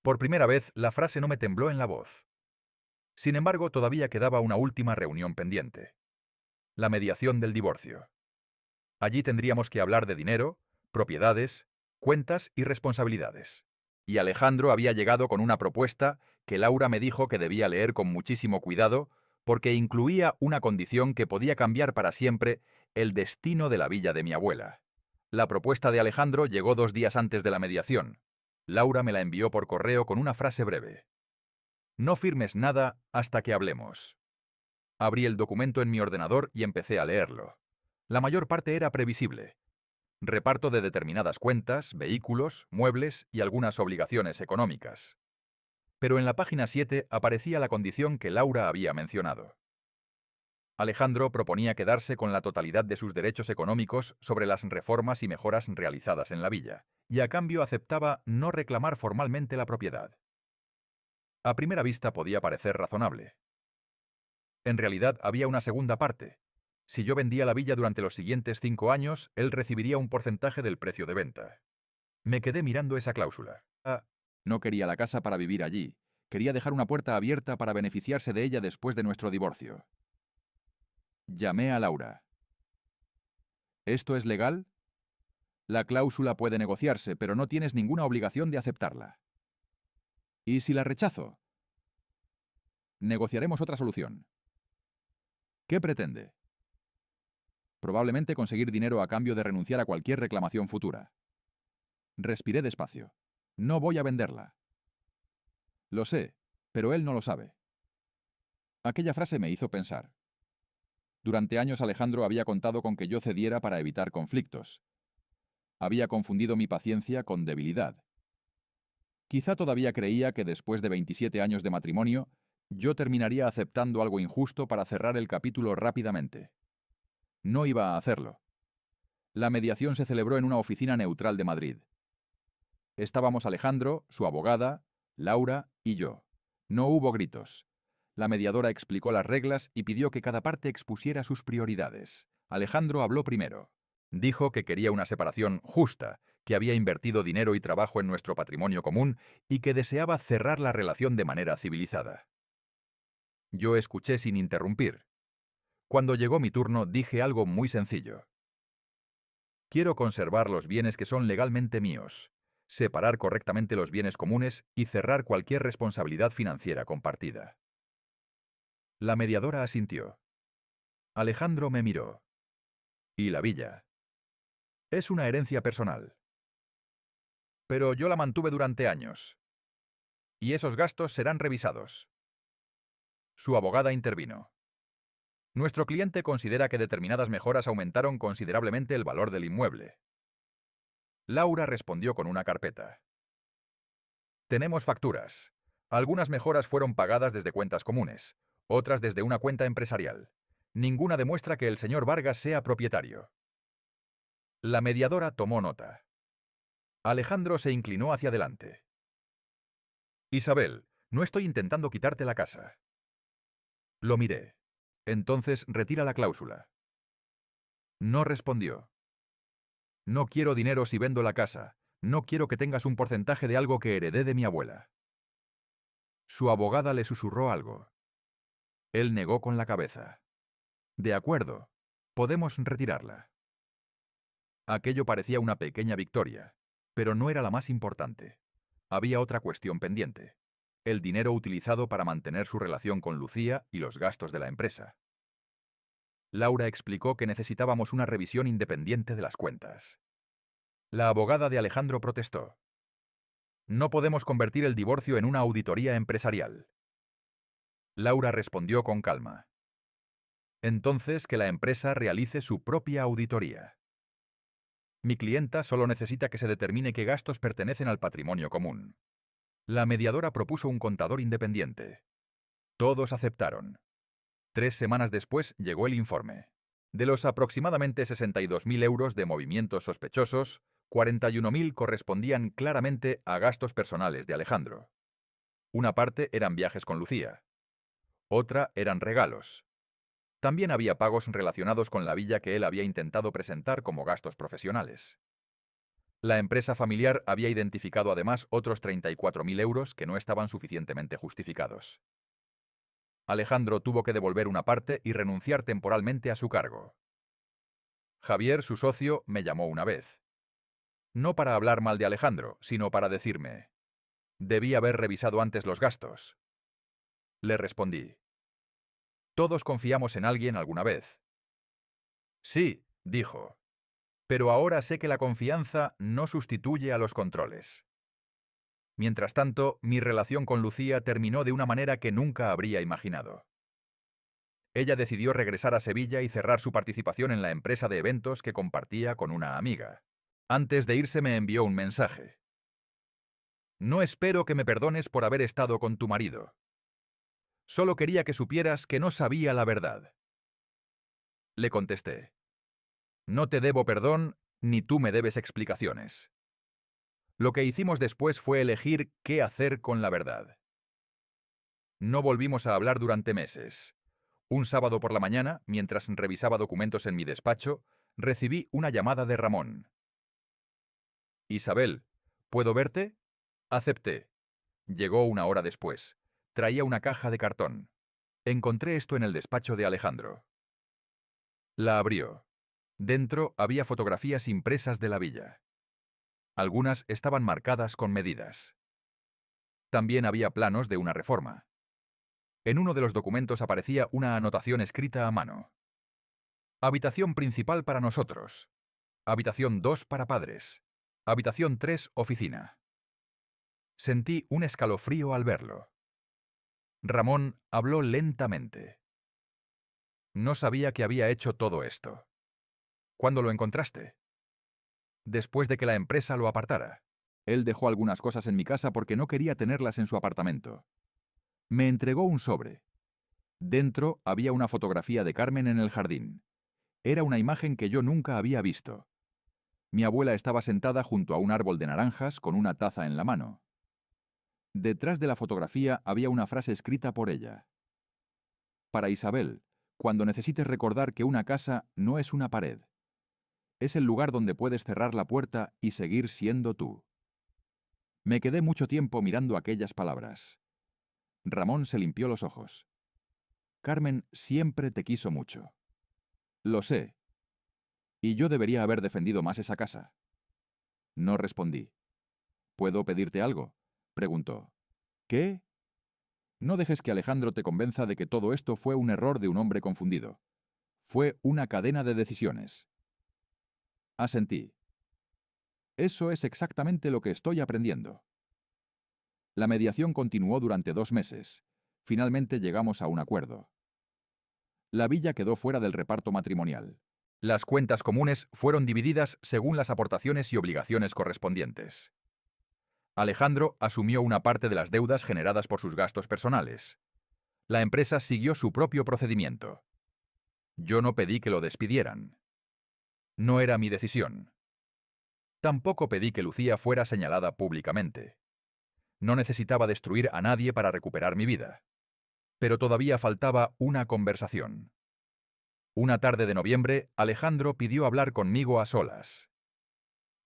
Por primera vez, la frase no me tembló en la voz. Sin embargo, todavía quedaba una última reunión pendiente. La mediación del divorcio. Allí tendríamos que hablar de dinero, propiedades, cuentas y responsabilidades. Y Alejandro había llegado con una propuesta que Laura me dijo que debía leer con muchísimo cuidado porque incluía una condición que podía cambiar para siempre el destino de la villa de mi abuela. La propuesta de Alejandro llegó 2 días antes de la mediación. Laura me la envió por correo con una frase breve. No firmes nada hasta que hablemos. Abrí el documento en mi ordenador y empecé a leerlo. La mayor parte era previsible. Reparto de determinadas cuentas, vehículos, muebles y algunas obligaciones económicas. Pero en la página 7 aparecía la condición que Laura había mencionado. Alejandro proponía quedarse con la totalidad de sus derechos económicos sobre las reformas y mejoras realizadas en la villa, y a cambio aceptaba no reclamar formalmente la propiedad. A primera vista podía parecer razonable. En realidad había una segunda parte. Si yo vendía la villa durante los siguientes 5 años, él recibiría un porcentaje del precio de venta. Me quedé mirando esa cláusula. No quería la casa para vivir allí. Quería dejar una puerta abierta para beneficiarse de ella después de nuestro divorcio. Llamé a Laura. ¿Esto es legal? La cláusula puede negociarse, pero no tienes ninguna obligación de aceptarla. ¿Y si la rechazo? Negociaremos otra solución. ¿Qué pretende? Probablemente conseguir dinero a cambio de renunciar a cualquier reclamación futura. Respiré despacio. No voy a venderla. Lo sé, pero él no lo sabe. Aquella frase me hizo pensar. Durante años Alejandro había contado con que yo cediera para evitar conflictos. Había confundido mi paciencia con debilidad. Quizá todavía creía que después de 27 años de matrimonio, yo terminaría aceptando algo injusto para cerrar el capítulo rápidamente. No iba a hacerlo. La mediación se celebró en una oficina neutral de Madrid. Estábamos Alejandro, su abogada, Laura y yo. No hubo gritos. La mediadora explicó las reglas y pidió que cada parte expusiera sus prioridades. Alejandro habló primero. Dijo que quería una separación justa, que había invertido dinero y trabajo en nuestro patrimonio común y que deseaba cerrar la relación de manera civilizada. Yo escuché sin interrumpir. Cuando llegó mi turno, dije algo muy sencillo. Quiero conservar los bienes que son legalmente míos, separar correctamente los bienes comunes y cerrar cualquier responsabilidad financiera compartida. La mediadora asintió. Alejandro me miró. ¿Y la villa? Es una herencia personal. Pero yo la mantuve durante años. Y esos gastos serán revisados. Su abogada intervino. Nuestro cliente considera que determinadas mejoras aumentaron considerablemente el valor del inmueble. Laura respondió con una carpeta. Tenemos facturas. Algunas mejoras fueron pagadas desde cuentas comunes, otras desde una cuenta empresarial. Ninguna demuestra que el señor Vargas sea propietario. La mediadora tomó nota. Alejandro se inclinó hacia adelante. Isabel, no estoy intentando quitarte la casa. Lo miré. Entonces retira la cláusula. No respondió. No quiero dinero si vendo la casa. No quiero que tengas un porcentaje de algo que heredé de mi abuela. Su abogada le susurró algo. Él negó con la cabeza. De acuerdo. Podemos retirarla. Aquello parecía una pequeña victoria, pero no era la más importante. Había otra cuestión pendiente. El dinero utilizado para mantener su relación con Lucía y los gastos de la empresa. Laura explicó que necesitábamos una revisión independiente de las cuentas. La abogada de Alejandro protestó. No podemos convertir el divorcio en una auditoría empresarial. Laura respondió con calma. Entonces que la empresa realice su propia auditoría. Mi clienta solo necesita que se determine qué gastos pertenecen al patrimonio común. La mediadora propuso un contador independiente. Todos aceptaron. 3 semanas después llegó el informe. De los aproximadamente 62.000 euros de movimientos sospechosos, 41.000 correspondían claramente a gastos personales de Alejandro. Una parte eran viajes con Lucía. Otra eran regalos. También había pagos relacionados con la villa que él había intentado presentar como gastos profesionales. La empresa familiar había identificado además otros 34.000 euros que no estaban suficientemente justificados. Alejandro tuvo que devolver una parte y renunciar temporalmente a su cargo. Javier, su socio, me llamó una vez. No para hablar mal de Alejandro, sino para decirme: «Debí haber revisado antes los gastos». Le respondí: «Todos confiamos en alguien alguna vez». «Sí», dijo, «pero ahora sé que la confianza no sustituye a los controles». Mientras tanto, mi relación con Lucía terminó de una manera que nunca habría imaginado. Ella decidió regresar a Sevilla y cerrar su participación en la empresa de eventos que compartía con una amiga. Antes de irse me envió un mensaje. «No espero que me perdones por haber estado con tu marido. Solo quería que supieras que no sabía la verdad». Le contesté: «No te debo perdón, ni tú me debes explicaciones». Lo que hicimos después fue elegir qué hacer con la verdad. No volvimos a hablar durante meses. Un sábado por la mañana, mientras revisaba documentos en mi despacho, recibí una llamada de Ramón. «Isabel, ¿puedo verte?» Acepté. Llegó una hora después. Traía una caja de cartón. Encontré esto en el despacho de Alejandro. La abrió. Dentro había fotografías impresas de la villa. Algunas estaban marcadas con medidas. También había planos de una reforma. En uno de los documentos aparecía una anotación escrita a mano. Habitación principal para nosotros. Habitación 2 para padres. Habitación 3, oficina. Sentí un escalofrío al verlo. Ramón habló lentamente. No sabía que había hecho todo esto. ¿Cuándo lo encontraste? Después de que la empresa lo apartara. Él dejó algunas cosas en mi casa porque no quería tenerlas en su apartamento. Me entregó un sobre. Dentro había una fotografía de Carmen en el jardín. Era una imagen que yo nunca había visto. Mi abuela estaba sentada junto a un árbol de naranjas con una taza en la mano. Detrás de la fotografía había una frase escrita por ella. Para Isabel, cuando necesites recordar que una casa no es una pared. Es el lugar donde puedes cerrar la puerta y seguir siendo tú. Me quedé mucho tiempo mirando aquellas palabras. Ramón se limpió los ojos. Carmen siempre te quiso mucho. Lo sé. Y yo debería haber defendido más esa casa. No respondí. ¿Puedo pedirte algo? Preguntó. ¿Qué? No dejes que Alejandro te convenza de que todo esto fue un error de un hombre confundido. Fue una cadena de decisiones. Asentí. Eso es exactamente lo que estoy aprendiendo. La mediación continuó durante 2 meses. Finalmente llegamos a un acuerdo. La villa quedó fuera del reparto matrimonial. Las cuentas comunes fueron divididas según las aportaciones y obligaciones correspondientes. Alejandro asumió una parte de las deudas generadas por sus gastos personales. La empresa siguió su propio procedimiento. Yo no pedí que lo despidieran. No era mi decisión. Tampoco pedí que Lucía fuera señalada públicamente. No necesitaba destruir a nadie para recuperar mi vida. Pero todavía faltaba una conversación. Una tarde de noviembre, Alejandro pidió hablar conmigo a solas.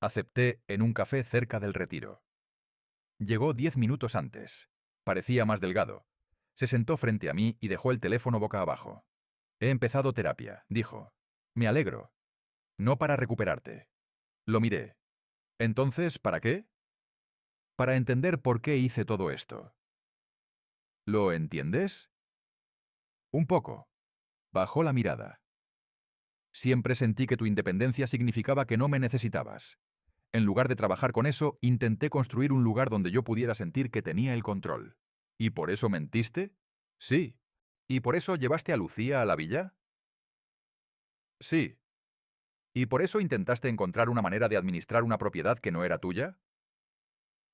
Acepté en un café cerca del Retiro. Llegó 10 minutos antes. Parecía más delgado. Se sentó frente a mí y dejó el teléfono boca abajo. He empezado terapia, dijo. Me alegro. No para recuperarte. Lo miré. Entonces, ¿para qué? Para entender por qué hice todo esto. ¿Lo entiendes? Un poco. Bajó la mirada. Siempre sentí que tu independencia significaba que no me necesitabas. En lugar de trabajar con eso, intenté construir un lugar donde yo pudiera sentir que tenía el control. ¿Y por eso mentiste? Sí. ¿Y por eso llevaste a Lucía a la villa? Sí. ¿Y por eso intentaste encontrar una manera de administrar una propiedad que no era tuya?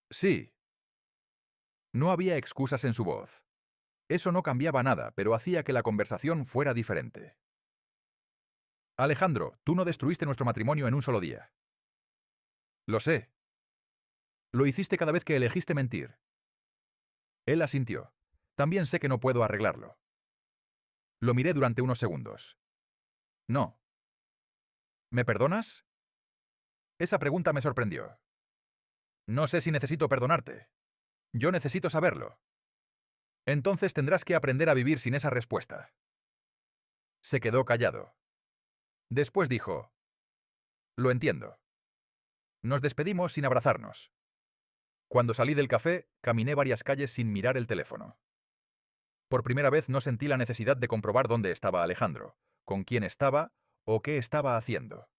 Sí. No había excusas en su voz. Eso no cambiaba nada, pero hacía que la conversación fuera diferente. Alejandro, tú no destruiste nuestro matrimonio en un solo día. Lo sé. Lo hiciste cada vez que elegiste mentir. Él asintió. También sé que no puedo arreglarlo. Lo miré durante unos segundos. No. ¿Me perdonas? Esa pregunta me sorprendió. No sé si necesito perdonarte. Yo necesito saberlo. Entonces tendrás que aprender a vivir sin esa respuesta. Se quedó callado. Después dijo, lo entiendo. Nos despedimos sin abrazarnos. Cuando salí del café, caminé varias calles sin mirar el teléfono. Por primera vez no sentí la necesidad de comprobar dónde estaba Alejandro, con quién estaba o qué estaba haciendo.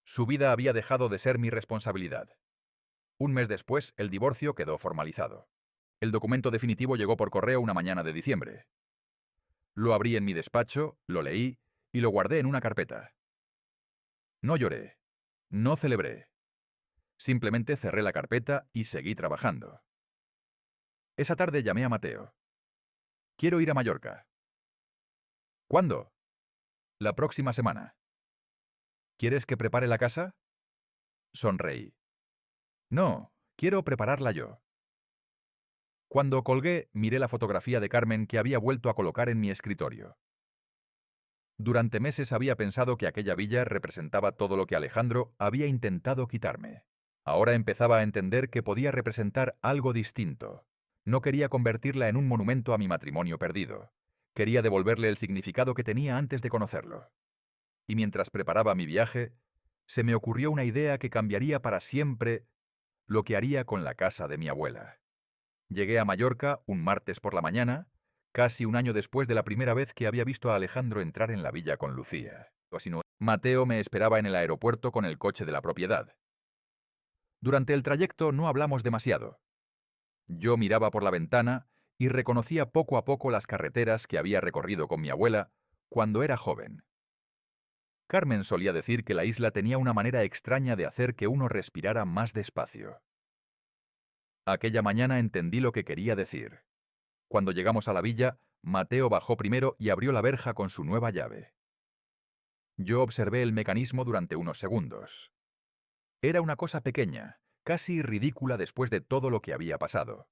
Su vida había dejado de ser mi responsabilidad. Un mes después, el divorcio quedó formalizado. El documento definitivo llegó por correo una mañana de diciembre. Lo abrí en mi despacho, lo leí y lo guardé en una carpeta. No lloré. No celebré. Simplemente cerré la carpeta y seguí trabajando. Esa tarde llamé a Mateo. Quiero ir a Mallorca. ¿Cuándo? La próxima semana. ¿Quieres que prepare la casa? Sonreí. No, quiero prepararla yo. Cuando colgué, miré la fotografía de Carmen que había vuelto a colocar en mi escritorio. Durante meses había pensado que aquella villa representaba todo lo que Alejandro había intentado quitarme. Ahora empezaba a entender que podía representar algo distinto. No quería convertirla en un monumento a mi matrimonio perdido. Quería devolverle el significado que tenía antes de conocerlo. Y mientras preparaba mi viaje, se me ocurrió una idea que cambiaría para siempre lo que haría con la casa de mi abuela. Llegué a Mallorca un martes por la mañana, casi un año después de la primera vez que había visto a Alejandro entrar en la villa con Lucía. Mateo me esperaba en el aeropuerto con el coche de la propiedad. Durante el trayecto no hablamos demasiado. Yo miraba por la ventana y reconocía poco a poco las carreteras que había recorrido con mi abuela cuando era joven. Carmen solía decir que la isla tenía una manera extraña de hacer que uno respirara más despacio. Aquella mañana entendí lo que quería decir. Cuando llegamos a la villa, Mateo bajó primero y abrió la verja con su nueva llave. Yo observé el mecanismo durante unos segundos. Era una cosa pequeña, casi ridícula después de todo lo que había pasado.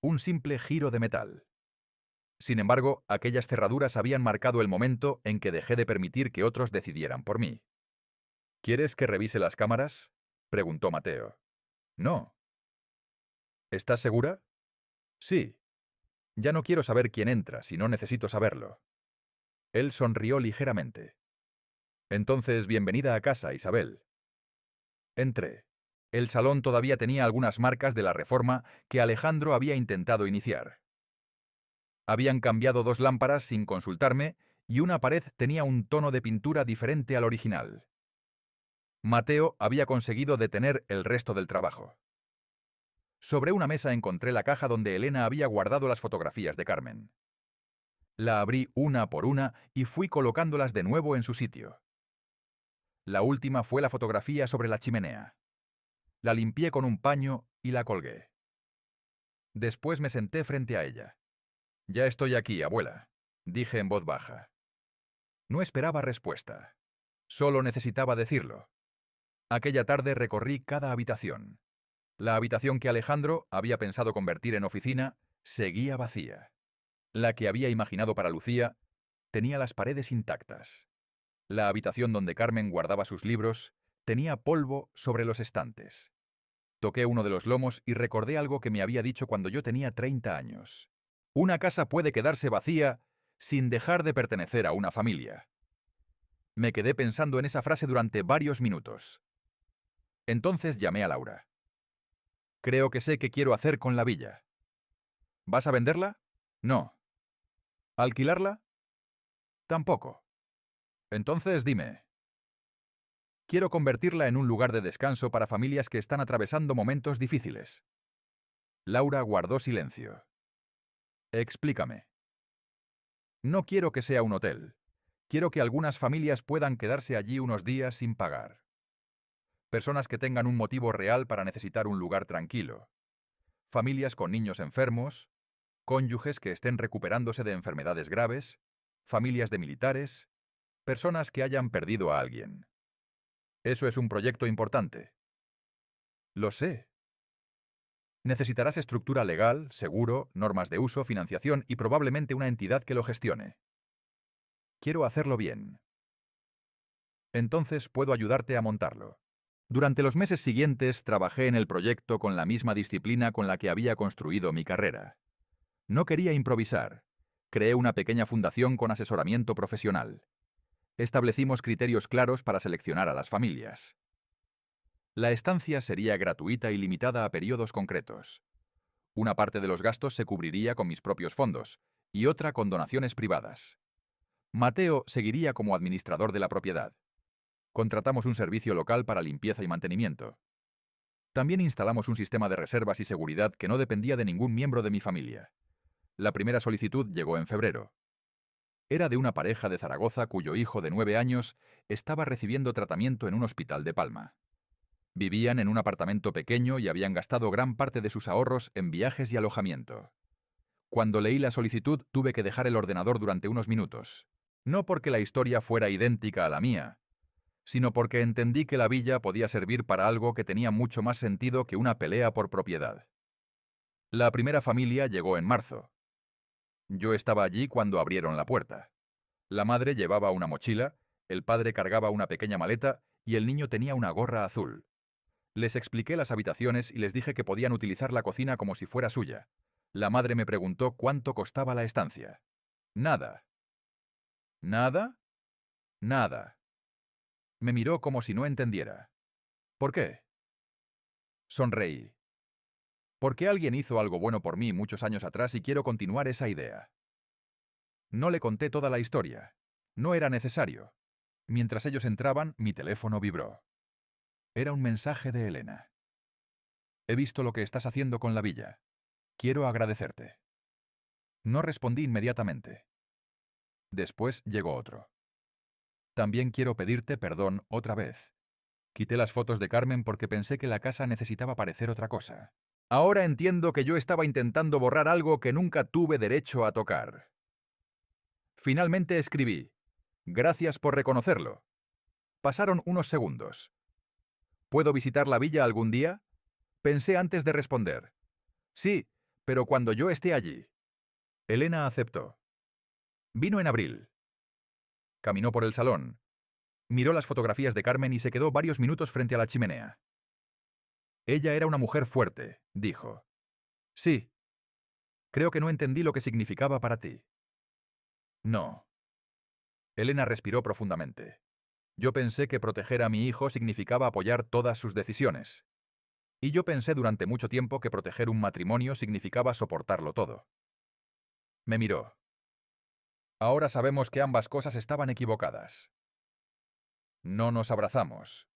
Un simple giro de metal. Sin embargo, aquellas cerraduras habían marcado el momento en que dejé de permitir que otros decidieran por mí. ¿Quieres que revise las cámaras? Preguntó Mateo. No. ¿Estás segura? Sí. Ya no quiero saber quién entra, si no necesito saberlo. Él sonrió ligeramente. Entonces, bienvenida a casa, Isabel. Entré. El salón todavía tenía algunas marcas de la reforma que Alejandro había intentado iniciar. Habían cambiado 2 lámparas sin consultarme y una pared tenía un tono de pintura diferente al original. Mateo había conseguido detener el resto del trabajo. Sobre una mesa encontré la caja donde Elena había guardado las fotografías de Carmen. La abrí una por una y fui colocándolas de nuevo en su sitio. La última fue la fotografía sobre la chimenea. La limpié con un paño y la colgué. Después me senté frente a ella. «Ya estoy aquí, abuela», dije en voz baja. No esperaba respuesta. Solo necesitaba decirlo. Aquella tarde recorrí cada habitación. La habitación que Alejandro había pensado convertir en oficina seguía vacía. La que había imaginado para Lucía tenía las paredes intactas. La habitación donde Carmen guardaba sus libros tenía polvo sobre los estantes. Toqué uno de los lomos y recordé algo que me había dicho cuando yo tenía 30 años. Una casa puede quedarse vacía sin dejar de pertenecer a una familia. Me quedé pensando en esa frase durante varios minutos. Entonces llamé a Laura. Creo que sé qué quiero hacer con la villa. ¿Vas a venderla? No. ¿Alquilarla? Tampoco. Entonces dime. Quiero convertirla en un lugar de descanso para familias que están atravesando momentos difíciles. Laura guardó silencio. Explícame. No quiero que sea un hotel. Quiero que algunas familias puedan quedarse allí unos días sin pagar. Personas que tengan un motivo real para necesitar un lugar tranquilo. Familias con niños enfermos, cónyuges que estén recuperándose de enfermedades graves, familias de militares, personas que hayan perdido a alguien. Eso es un proyecto importante. Lo sé. Necesitarás estructura legal, seguro, normas de uso, financiación y probablemente una entidad que lo gestione. Quiero hacerlo bien. Entonces puedo ayudarte a montarlo. Durante los meses siguientes trabajé en el proyecto con la misma disciplina con la que había construido mi carrera. No quería improvisar. Creé una pequeña fundación con asesoramiento profesional. Establecimos criterios claros para seleccionar a las familias. La estancia sería gratuita y limitada a periodos concretos. Una parte de los gastos se cubriría con mis propios fondos y otra con donaciones privadas. Mateo seguiría como administrador de la propiedad. Contratamos un servicio local para limpieza y mantenimiento. También instalamos un sistema de reservas y seguridad que no dependía de ningún miembro de mi familia. La primera solicitud llegó en febrero. Era de una pareja de Zaragoza cuyo hijo de 9 años estaba recibiendo tratamiento en un hospital de Palma. Vivían en un apartamento pequeño y habían gastado gran parte de sus ahorros en viajes y alojamiento. Cuando leí la solicitud tuve que dejar el ordenador durante unos minutos. No porque la historia fuera idéntica a la mía, sino porque entendí que la villa podía servir para algo que tenía mucho más sentido que una pelea por propiedad. La primera familia llegó en marzo. Yo estaba allí cuando abrieron la puerta. La madre llevaba una mochila, el padre cargaba una pequeña maleta y el niño tenía una gorra azul. Les expliqué las habitaciones y les dije que podían utilizar la cocina como si fuera suya. La madre me preguntó cuánto costaba la estancia. Nada. ¿Nada? Nada. Me miró como si no entendiera. ¿Por qué? Sonreí. Porque alguien hizo algo bueno por mí muchos años atrás y quiero continuar esa idea. No le conté toda la historia. No era necesario. Mientras ellos entraban, mi teléfono vibró. Era un mensaje de Elena. He visto lo que estás haciendo con la villa. Quiero agradecerte. No respondí inmediatamente. Después llegó otro. También quiero pedirte perdón otra vez. Quité las fotos de Carmen porque pensé que la casa necesitaba parecer otra cosa. Ahora entiendo que yo estaba intentando borrar algo que nunca tuve derecho a tocar. Finalmente escribí. Gracias por reconocerlo. Pasaron unos segundos. ¿Puedo visitar la villa algún día? Pensé antes de responder. Sí, pero cuando yo esté allí. Elena aceptó. Vino en abril. Caminó por el salón. Miró las fotografías de Carmen y se quedó varios minutos frente a la chimenea. Ella era una mujer fuerte, dijo. Sí. Creo que no entendí lo que significaba para ti. No. Elena respiró profundamente. Yo pensé que proteger a mi hijo significaba apoyar todas sus decisiones. Y yo pensé durante mucho tiempo que proteger un matrimonio significaba soportarlo todo. Me miró. Ahora sabemos que ambas cosas estaban equivocadas. No nos abrazamos.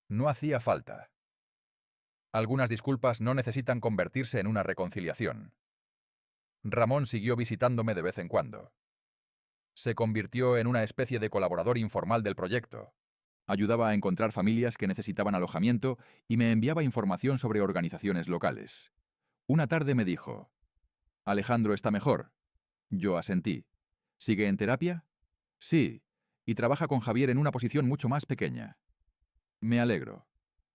No hacía falta. Algunas disculpas no necesitan convertirse en una reconciliación. Ramón siguió visitándome de vez en cuando. Se convirtió en una especie de colaborador informal del proyecto. Ayudaba a encontrar familias que necesitaban alojamiento y me enviaba información sobre organizaciones locales. Una tarde me dijo: «Alejandro está mejor». Yo asentí. «¿Sigue en terapia?» «Sí, y trabaja con Javier en una posición mucho más pequeña». «Me alegro».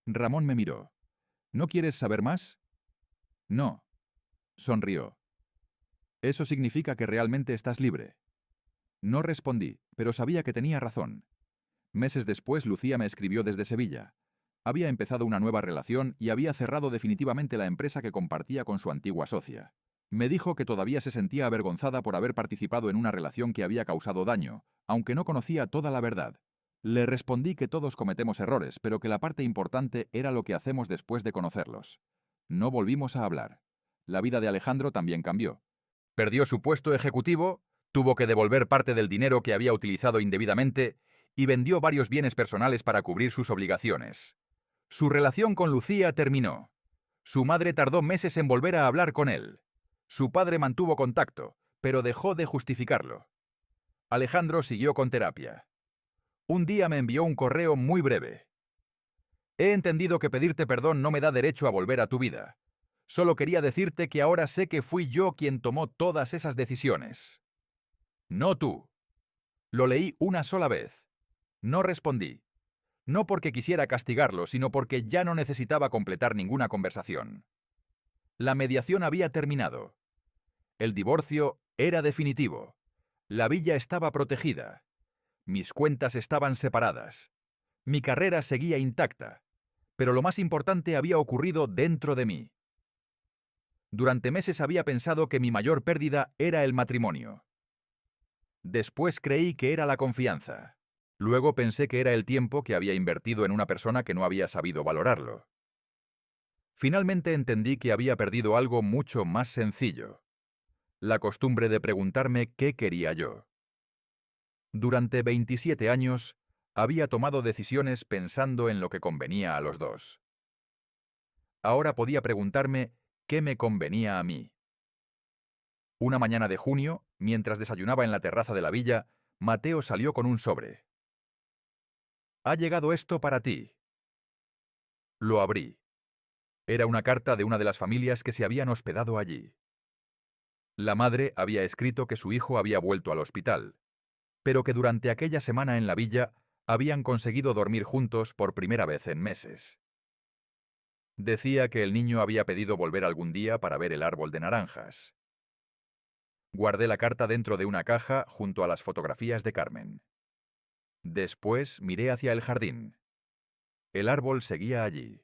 Ramón me miró. «¿No quieres saber más?» «No». Sonrió. «Eso significa que realmente estás libre». No respondí, pero sabía que tenía razón. Meses después, Lucía me escribió desde Sevilla. Había empezado una nueva relación y había cerrado definitivamente la empresa que compartía con su antigua socia. Me dijo que todavía se sentía avergonzada por haber participado en una relación que había causado daño, aunque no conocía toda la verdad. Le respondí que todos cometemos errores, pero que la parte importante era lo que hacemos después de conocerlos. No volvimos a hablar. La vida de Alejandro también cambió. Perdió su puesto ejecutivo, tuvo que devolver parte del dinero que había utilizado indebidamente y vendió varios bienes personales para cubrir sus obligaciones. Su relación con Lucía terminó. Su madre tardó meses en volver a hablar con él. Su padre mantuvo contacto, pero dejó de justificarlo. Alejandro siguió con terapia. Un día me envió un correo muy breve. «He entendido que pedirte perdón no me da derecho a volver a tu vida. Solo quería decirte que ahora sé que fui yo quien tomó todas esas decisiones. No tú». Lo leí una sola vez. No respondí. No porque quisiera castigarlo, sino porque ya no necesitaba completar ninguna conversación. La mediación había terminado. El divorcio era definitivo. La villa estaba protegida. Mis cuentas estaban separadas. Mi carrera seguía intacta. Pero lo más importante había ocurrido dentro de mí. Durante meses había pensado que mi mayor pérdida era el matrimonio. Después creí que era la confianza. Luego pensé que era el tiempo que había invertido en una persona que no había sabido valorarlo. Finalmente entendí que había perdido algo mucho más sencillo: la costumbre de preguntarme qué quería yo. Durante 27 años, había tomado decisiones pensando en lo que convenía a los dos. Ahora podía preguntarme qué me convenía a mí. Una mañana de junio, mientras desayunaba en la terraza de la villa, Mateo salió con un sobre. «Ha llegado esto para ti». Lo abrí. Era una carta de una de las familias que se habían hospedado allí. La madre había escrito que su hijo había vuelto al hospital, pero que durante aquella semana en la villa habían conseguido dormir juntos por primera vez en meses. Decía que el niño había pedido volver algún día para ver el árbol de naranjas. Guardé la carta dentro de una caja junto a las fotografías de Carmen. Después miré hacia el jardín. El árbol seguía allí.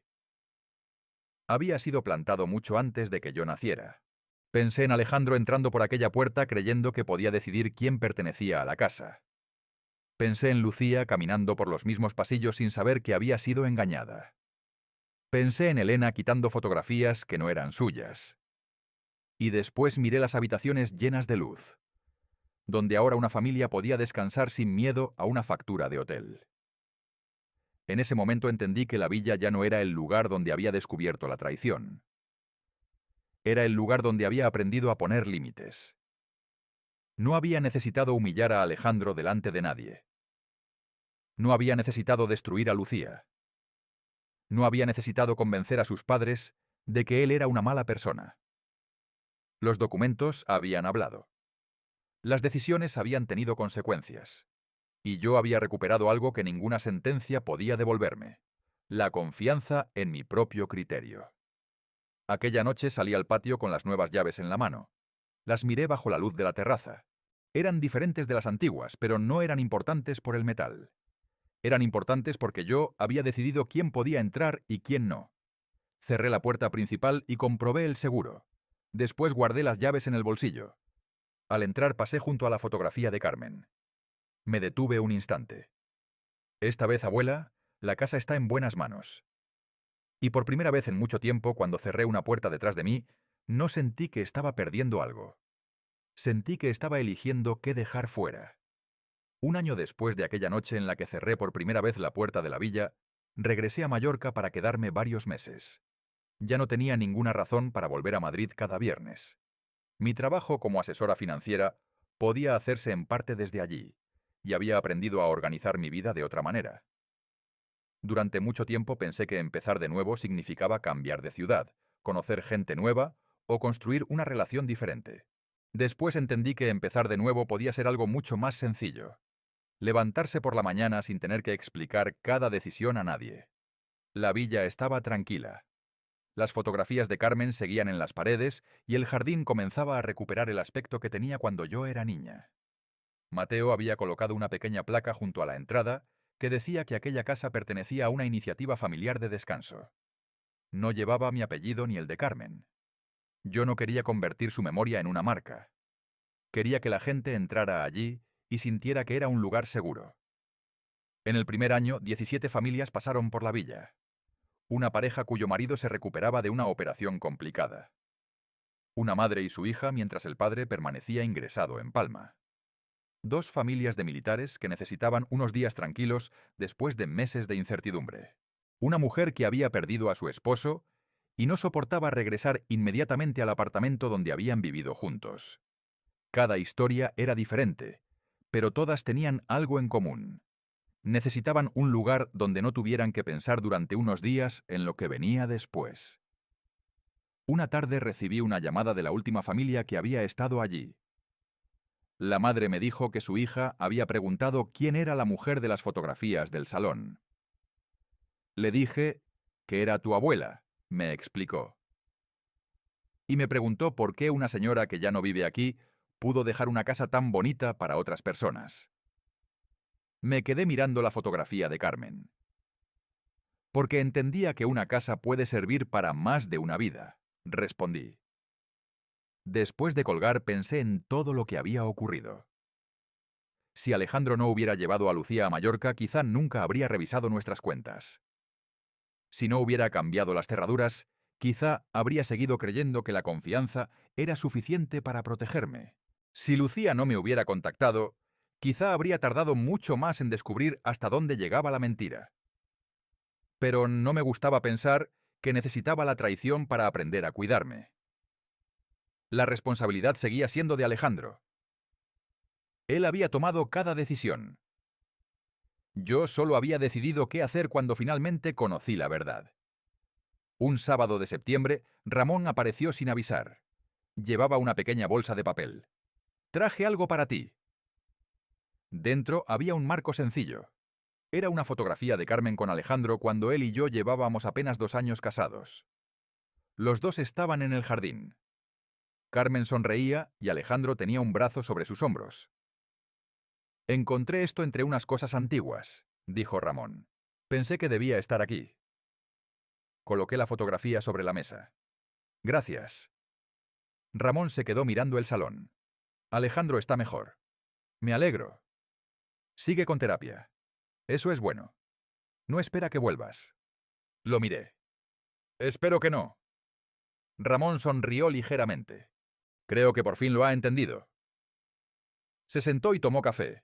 Había sido plantado mucho antes de que yo naciera. Pensé en Alejandro entrando por aquella puerta creyendo que podía decidir quién pertenecía a la casa. Pensé en Lucía caminando por los mismos pasillos sin saber que había sido engañada. Pensé en Elena quitando fotografías que no eran suyas. Y después miré las habitaciones llenas de luz, donde ahora una familia podía descansar sin miedo a una factura de hotel. En ese momento entendí que la villa ya no era el lugar donde había descubierto la traición. Era el lugar donde había aprendido a poner límites. No había necesitado humillar a Alejandro delante de nadie. No había necesitado destruir a Lucía. No había necesitado convencer a sus padres de que él era una mala persona. Los documentos habían hablado. Las decisiones habían tenido consecuencias. Y yo había recuperado algo que ninguna sentencia podía devolverme: la confianza en mi propio criterio. Aquella noche salí al patio con las nuevas llaves en la mano. Las miré bajo la luz de la terraza. Eran diferentes de las antiguas, pero no eran importantes por el metal. Eran importantes porque yo había decidido quién podía entrar y quién no. Cerré la puerta principal y comprobé el seguro. Después guardé las llaves en el bolsillo. Al entrar pasé junto a la fotografía de Carmen. Me detuve un instante. Esta vez, abuela, la casa está en buenas manos. Y por primera vez en mucho tiempo, cuando cerré una puerta detrás de mí, no sentí que estaba perdiendo algo. Sentí que estaba eligiendo qué dejar fuera. Un año después de aquella noche en la que cerré por primera vez la puerta de la villa, regresé a Mallorca para quedarme varios meses. Ya no tenía ninguna razón para volver a Madrid cada viernes. Mi trabajo como asesora financiera podía hacerse en parte desde allí, y había aprendido a organizar mi vida de otra manera. Durante mucho tiempo pensé que empezar de nuevo significaba cambiar de ciudad, conocer gente nueva o construir una relación diferente. Después entendí que empezar de nuevo podía ser algo mucho más sencillo. Levantarse por la mañana sin tener que explicar cada decisión a nadie. La villa estaba tranquila. Las fotografías de Carmen seguían en las paredes y el jardín comenzaba a recuperar el aspecto que tenía cuando yo era niña. Mateo había colocado una pequeña placa junto a la entrada que decía que aquella casa pertenecía a una iniciativa familiar de descanso. No llevaba mi apellido ni el de Carmen. Yo no quería convertir su memoria en una marca. Quería que la gente entrara allí y sintiera que era un lugar seguro. En el primer año, 17 familias pasaron por la villa. Una pareja cuyo marido se recuperaba de una operación complicada. Una madre y su hija mientras el padre permanecía ingresado en Palma. Dos familias de militares que necesitaban unos días tranquilos después de meses de incertidumbre. Una mujer que había perdido a su esposo y no soportaba regresar inmediatamente al apartamento donde habían vivido juntos. Cada historia era diferente, pero todas tenían algo en común. Necesitaban un lugar donde no tuvieran que pensar durante unos días en lo que venía después. Una tarde recibí una llamada de la última familia que había estado allí. La madre me dijo que su hija había preguntado quién era la mujer de las fotografías del salón. Le dije que era tu abuela, me explicó. Y me preguntó por qué una señora que ya no vive aquí pudo dejar una casa tan bonita para otras personas. Me quedé mirando la fotografía de Carmen. Porque entendía que una casa puede servir para más de una vida, respondí. Después de colgar pensé en todo lo que había ocurrido. Si Alejandro no hubiera llevado a Lucía a Mallorca, quizá nunca habría revisado nuestras cuentas. Si no hubiera cambiado las cerraduras, quizá habría seguido creyendo que la confianza era suficiente para protegerme. Si Lucía no me hubiera contactado, quizá habría tardado mucho más en descubrir hasta dónde llegaba la mentira. Pero no me gustaba pensar que necesitaba la traición para aprender a cuidarme. La responsabilidad seguía siendo de Alejandro. Él había tomado cada decisión. Yo solo había decidido qué hacer cuando finalmente conocí la verdad. Un sábado de septiembre, Ramón apareció sin avisar. Llevaba una pequeña bolsa de papel. «Traje algo para ti». Dentro había un marco sencillo. Era una fotografía de Carmen con Alejandro cuando él y yo llevábamos apenas 2 años casados. Los dos estaban en el jardín. Carmen sonreía y Alejandro tenía un brazo sobre sus hombros. «Encontré esto entre unas cosas antiguas», dijo Ramón. «Pensé que debía estar aquí». Coloqué la fotografía sobre la mesa. «Gracias». Ramón se quedó mirando el salón. «Alejandro está mejor». «Me alegro». «Sigue con terapia». «Eso es bueno». «No espera que vuelvas». Lo miré. «Espero que no». Ramón sonrió ligeramente. «Creo que por fin lo ha entendido». Se sentó y tomó café.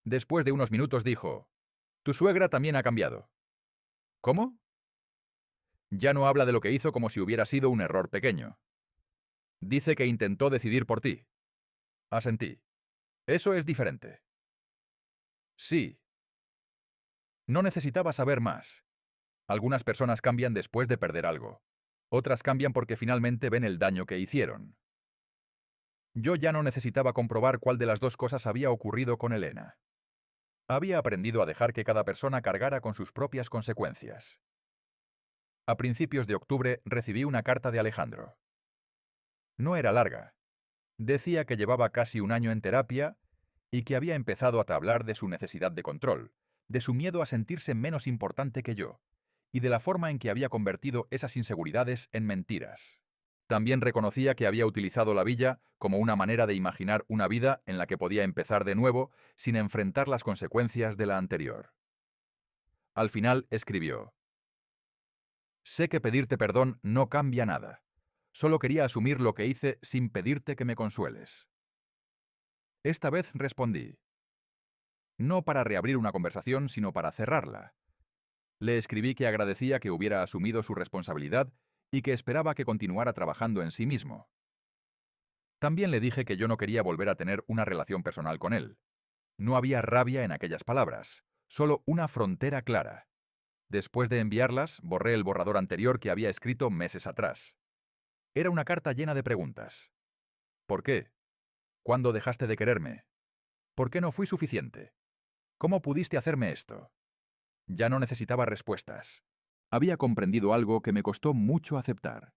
Después de unos minutos dijo: «Tu suegra también ha cambiado». «¿Cómo?» «Ya no habla de lo que hizo como si hubiera sido un error pequeño. Dice que intentó decidir por ti». Asentí. «Eso es diferente». «Sí». No necesitaba saber más. Algunas personas cambian después de perder algo. Otras cambian porque finalmente ven el daño que hicieron. Yo ya no necesitaba comprobar cuál de las dos cosas había ocurrido con Elena. Había aprendido a dejar que cada persona cargara con sus propias consecuencias. A principios de octubre recibí una carta de Alejandro. No era larga. Decía que llevaba casi un año en terapia y que había empezado a hablar de su necesidad de control, de su miedo a sentirse menos importante que yo, y de la forma en que había convertido esas inseguridades en mentiras. También reconocía que había utilizado la villa como una manera de imaginar una vida en la que podía empezar de nuevo sin enfrentar las consecuencias de la anterior. Al final escribió: «Sé que pedirte perdón no cambia nada. Solo quería asumir lo que hice sin pedirte que me consueles». Esta vez respondí, no para reabrir una conversación, sino para cerrarla. Le escribí que agradecía que hubiera asumido su responsabilidad y que esperaba que continuara trabajando en sí mismo. También le dije que yo no quería volver a tener una relación personal con él. No había rabia en aquellas palabras, solo una frontera clara. Después de enviarlas, borré el borrador anterior que había escrito meses atrás. Era una carta llena de preguntas. ¿Por qué? ¿Cuándo dejaste de quererme? ¿Por qué no fui suficiente? ¿Cómo pudiste hacerme esto? Ya no necesitaba respuestas. Había comprendido algo que me costó mucho aceptar.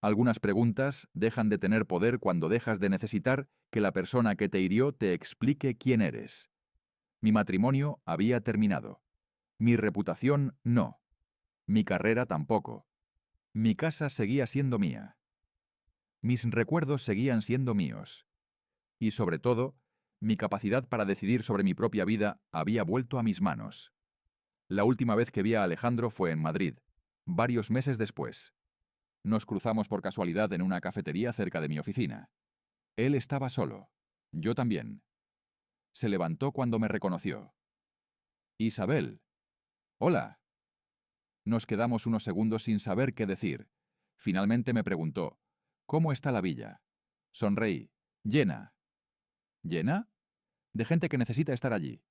Algunas preguntas dejan de tener poder cuando dejas de necesitar que la persona que te hirió te explique quién eres. Mi matrimonio había terminado. Mi reputación no. Mi carrera tampoco. Mi casa seguía siendo mía. Mis recuerdos seguían siendo míos. Y sobre todo, mi capacidad para decidir sobre mi propia vida había vuelto a mis manos. La última vez que vi a Alejandro fue en Madrid, varios meses después. Nos cruzamos por casualidad en una cafetería cerca de mi oficina. Él estaba solo. Yo también. Se levantó cuando me reconoció. «Isabel». «Hola». Nos quedamos unos segundos sin saber qué decir. Finalmente me preguntó: «¿Cómo está la villa?» Sonreí. «Llena». «¿Llena?» «De gente que necesita estar allí».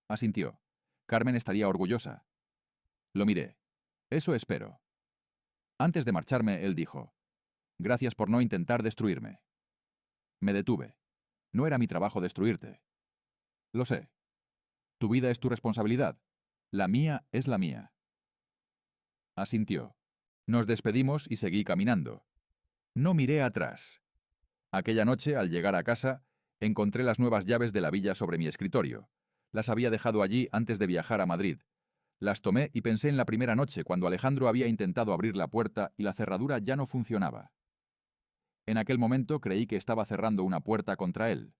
Asintió. «Carmen estaría orgullosa». Lo miré. «Eso espero». Antes de marcharme, él dijo: «Gracias por no intentar destruirme». Me detuve. No era mi trabajo destruirte. Lo sé. Tu vida es tu responsabilidad. La mía es la mía. Asintió. Nos despedimos y seguí caminando. No miré atrás. Aquella noche, al llegar a casa, encontré las nuevas llaves de la villa sobre mi escritorio. Las había dejado allí antes de viajar a Madrid. Las tomé y pensé en la primera noche, cuando Alejandro había intentado abrir la puerta y la cerradura ya no funcionaba. En aquel momento creí que estaba cerrando una puerta contra él.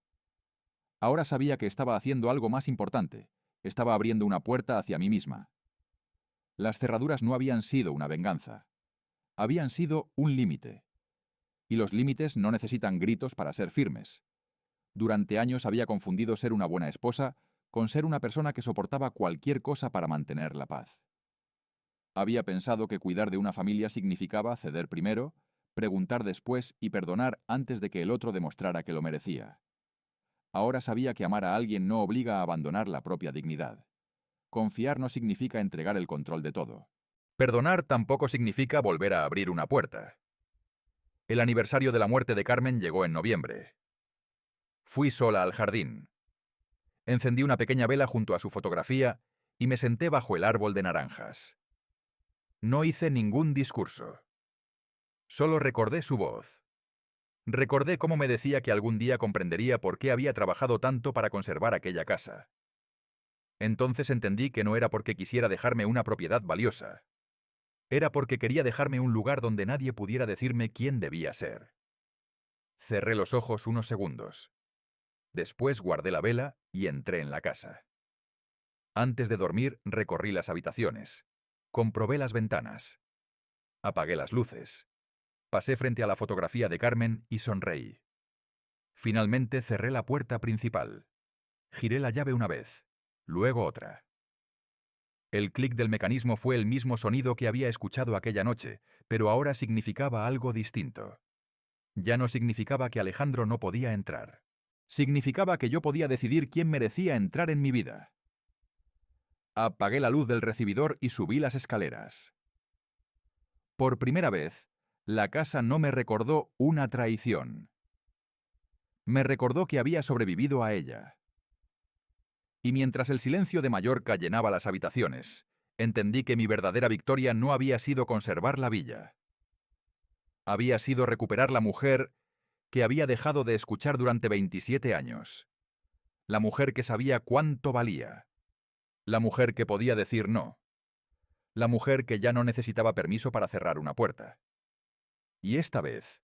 Ahora sabía que estaba haciendo algo más importante. Estaba abriendo una puerta hacia mí misma. Las cerraduras no habían sido una venganza. Habían sido un límite. Y los límites no necesitan gritos para ser firmes. Durante años había confundido ser una buena esposa con ser una persona que soportaba cualquier cosa para mantener la paz. Había pensado que cuidar de una familia significaba ceder primero, preguntar después y perdonar antes de que el otro demostrara que lo merecía. Ahora sabía que amar a alguien no obliga a abandonar la propia dignidad. Confiar no significa entregar el control de todo. Perdonar tampoco significa volver a abrir una puerta. El aniversario de la muerte de Carmen llegó en noviembre. Fui sola al jardín. Encendí una pequeña vela junto a su fotografía y me senté bajo el árbol de naranjas. No hice ningún discurso. Solo recordé su voz. Recordé cómo me decía que algún día comprendería por qué había trabajado tanto para conservar aquella casa. Entonces entendí que no era porque quisiera dejarme una propiedad valiosa. Era porque quería dejarme un lugar donde nadie pudiera decirme quién debía ser. Cerré los ojos unos segundos. Después guardé la vela y entré en la casa. Antes de dormir, recorrí las habitaciones. Comprobé las ventanas. Apagué las luces. Pasé frente a la fotografía de Carmen y sonreí. Finalmente cerré la puerta principal. Giré la llave una vez, luego otra. El clic del mecanismo fue el mismo sonido que había escuchado aquella noche, pero ahora significaba algo distinto. Ya no significaba que Alejandro no podía entrar. Significaba que yo podía decidir quién merecía entrar en mi vida. Apagué la luz del recibidor y subí las escaleras. Por primera vez, la casa no me recordó una traición. Me recordó que había sobrevivido a ella. Y mientras el silencio de Mallorca llenaba las habitaciones, entendí que mi verdadera victoria no había sido conservar la villa. Había sido recuperar la mujer que había dejado de escuchar durante 27 años. La mujer que sabía cuánto valía. La mujer que podía decir no. La mujer que ya no necesitaba permiso para cerrar una puerta. Y esta vez,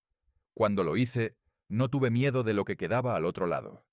cuando lo hice, no tuve miedo de lo que quedaba al otro lado.